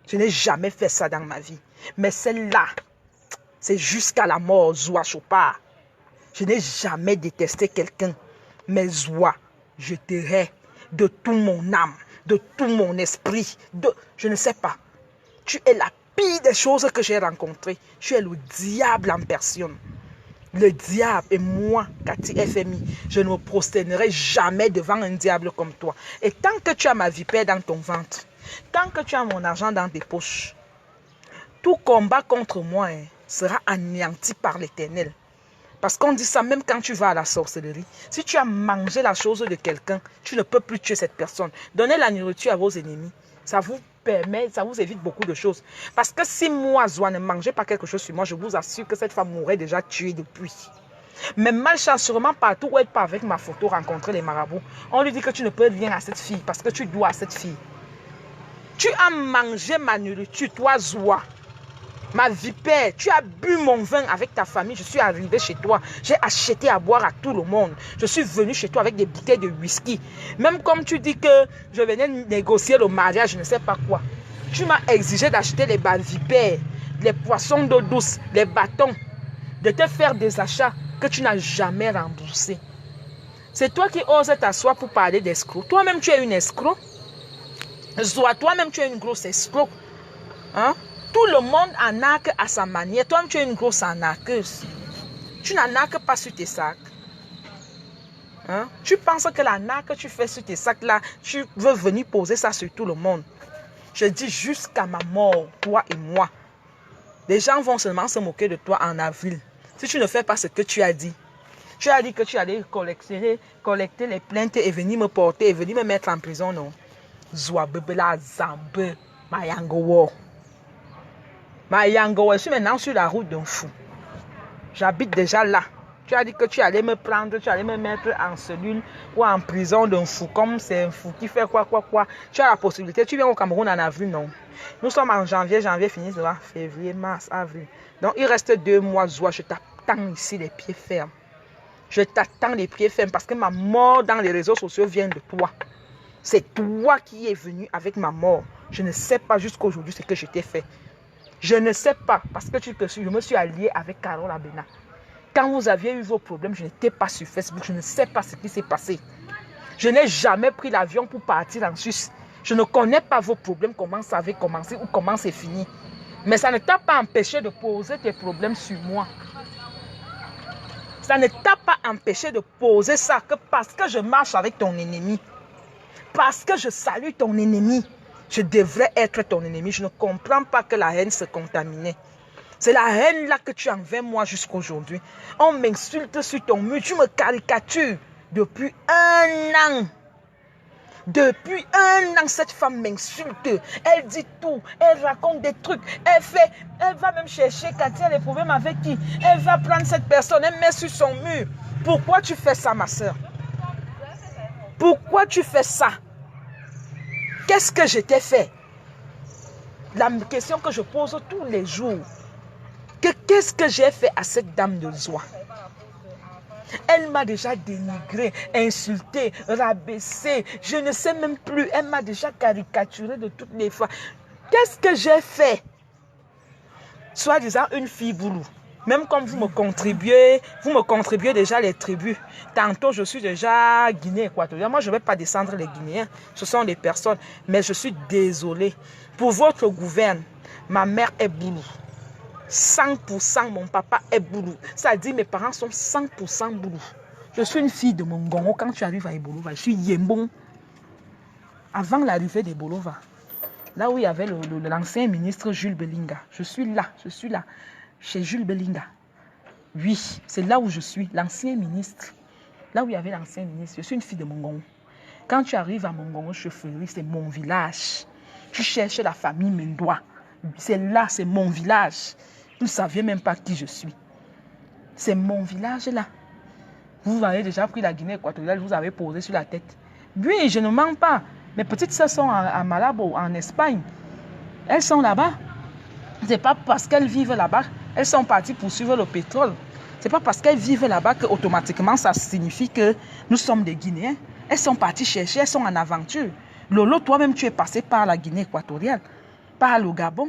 [SPEAKER 1] Je n'ai jamais fait ça dans ma vie. Mais celle-là, c'est jusqu'à la mort, Zoua Chopard. Je n'ai jamais détesté quelqu'un. Mais Zoua, je te hais de tout mon âme, de tout mon esprit. Je ne sais pas. Tu es la pire des choses que j'ai rencontrées. Tu es le diable en personne. Le diable et moi, Cathy FMI, je ne me prosternerai jamais devant un diable comme toi. Et tant que tu as ma vipère dans ton ventre, tant que tu as mon argent dans tes poches, tout combat contre moi sera anéanti par l'Éternel. Parce qu'on dit ça même quand tu vas à la sorcellerie. Si tu as mangé la chose de quelqu'un, tu ne peux plus tuer cette personne. Donnez la nourriture à vos ennemis. Ça vous permet, ça vous évite beaucoup de choses. Parce que si moi, Zoua, ne mangeais pas quelque chose sur moi, je vous assure que cette femme m'aurait déjà tué depuis. Mais malchanceusement, partout où elle part avec ma photo rencontrer les marabouts, on lui dit que tu ne peux rien à cette fille parce que tu dois à cette fille. Tu as mangé ma nourriture, toi, Zoua. Ma vipère, tu as bu mon vin avec ta famille. Je suis arrivé chez toi. J'ai acheté à boire à tout le monde. Je suis venu chez toi avec des bouteilles de whisky. Même comme tu dis que je venais négocier le mariage, je ne sais pas quoi. Tu m'as exigé d'acheter les vipères, les poissons d'eau douce, les bâtons, de te faire des achats que tu n'as jamais remboursés. C'est toi qui oses t'asseoir pour parler d'escroc. Toi-même, tu es une escroc. Zoua, toi-même, tu es une grosse escroc. Hein? Tout le monde arnaque à sa manière. Toi-même, tu es une grosse arnaqueuse. Tu n'arnaques pas sur tes sacs. Hein? Tu penses que l'arnaque que tu fais sur tes sacs là, tu veux venir poser ça sur tout le monde. Je dis jusqu'à ma mort, toi et moi. Les gens vont seulement se moquer de toi en avril. Si tu ne fais pas ce que tu as dit. Tu as dit que tu allais collecter les plaintes et venir me porter et venir me mettre en prison, non? Zoua bebela zambe mayangowo. Mayangowo, je suis maintenant sur la route d'un fou. J'habite déjà là. Tu as dit que tu allais me prendre, tu allais me mettre en cellule ou en prison d'un fou. Comme c'est un fou qui fait quoi. Tu as la possibilité. Tu viens au Cameroun en avril, non? Nous sommes en janvier finit, février, mars, avril. Donc il reste 2 mois, Zoua. Je t'attends ici les pieds fermes. Je t'attends les pieds fermes parce que ma mort dans les réseaux sociaux vient de toi. C'est toi qui es venu avec ma mort. Je ne sais pas jusqu'à aujourd'hui ce que je t'ai fait. Je ne sais pas parce que je me suis allié avec Carole Abena. Quand vous aviez eu vos problèmes, je n'étais pas sur Facebook. Je ne sais pas ce qui s'est passé. Je n'ai jamais pris l'avion pour partir en Suisse. Je ne connais pas vos problèmes, comment ça avait commencé ou comment c'est fini. Mais ça ne t'a pas empêché de poser tes problèmes sur moi. Ça ne t'a pas empêché de poser ça que parce que je marche avec ton ennemi. Parce que je salue ton ennemi. Je devrais être ton ennemi. Je ne comprends pas que la haine se contaminait. C'est la haine là que tu as envers moi jusqu'à aujourd'hui. On m'insulte sur ton mur. Tu me caricatures depuis 1 an. Depuis 1 an, cette femme m'insulte. Elle dit tout. Elle raconte des trucs. Elle va même chercher quand il y a des problèmes avec qui. Elle va prendre cette personne. Elle met sur son mur. Pourquoi tu fais ça, ma soeur? Pourquoi tu fais ça? Qu'est-ce que je t'ai fait? La question que je pose tous les jours. Qu'est-ce que j'ai fait à cette dame de Zoua? Elle m'a déjà dénigré, insulté, rabaissé. Je ne sais même plus. Elle m'a déjà caricaturé de toutes les fois. Qu'est-ce que j'ai fait? Soi-disant une fille boulou. Même comme vous me contribuez déjà les tribus. Tantôt, je suis déjà Guinée équatoriale. Moi, je ne vais pas descendre les Guinéens. Ce sont des personnes. Mais je suis désolée. Pour votre gouverne, ma mère est boulou. 100% mon papa est boulou. Ça dit mes parents sont 100% boulou. Je suis une fille de Mongongo. Quand tu arrives à Ebolova, je suis Yembon. Avant l'arrivée d'Ebolova, là où il y avait l'ancien ministre Jules Belinga, je suis là, chez Jules Belinga. Oui, c'est là où je suis, l'ancien ministre. Là où il y avait l'ancien ministre, je suis une fille de Mongongo. Quand tu arrives à Mongongo, Chefferie, c'est mon village. Tu cherches la famille Mendoa. C'est là, c'est mon village. Vous ne saviez même pas qui je suis. C'est mon village là. Vous avez déjà pris la Guinée équatoriale, vous avez posé sur la tête. Oui, je ne mens pas. Mes petites sœurs sont à Malabo, en Espagne. Elles sont là-bas. Ce n'est pas parce qu'elles vivent là-bas, elles sont parties poursuivre le pétrole. Ce n'est pas parce qu'elles vivent là-bas qu'automatiquement ça signifie que nous sommes des Guinéens. Elles sont parties chercher, elles sont en aventure. Lolo, toi-même, tu es passé par la Guinée équatoriale, par le Gabon.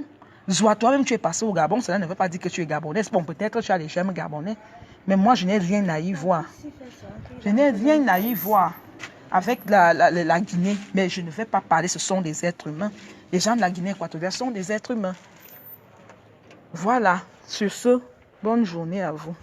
[SPEAKER 1] Zoua, toi-même, tu es passé au Gabon. Cela ne veut pas dire que tu es gabonaise. Bon, peut-être tu as les germes gabonais. Mais moi, je n'ai rien à y voir. Je n'ai rien à y voir avec la Guinée. Mais je ne vais pas parler, ce sont des êtres humains. Les gens de la Guinée équatoriale sont des êtres humains. Voilà. Sur ce, bonne journée à vous.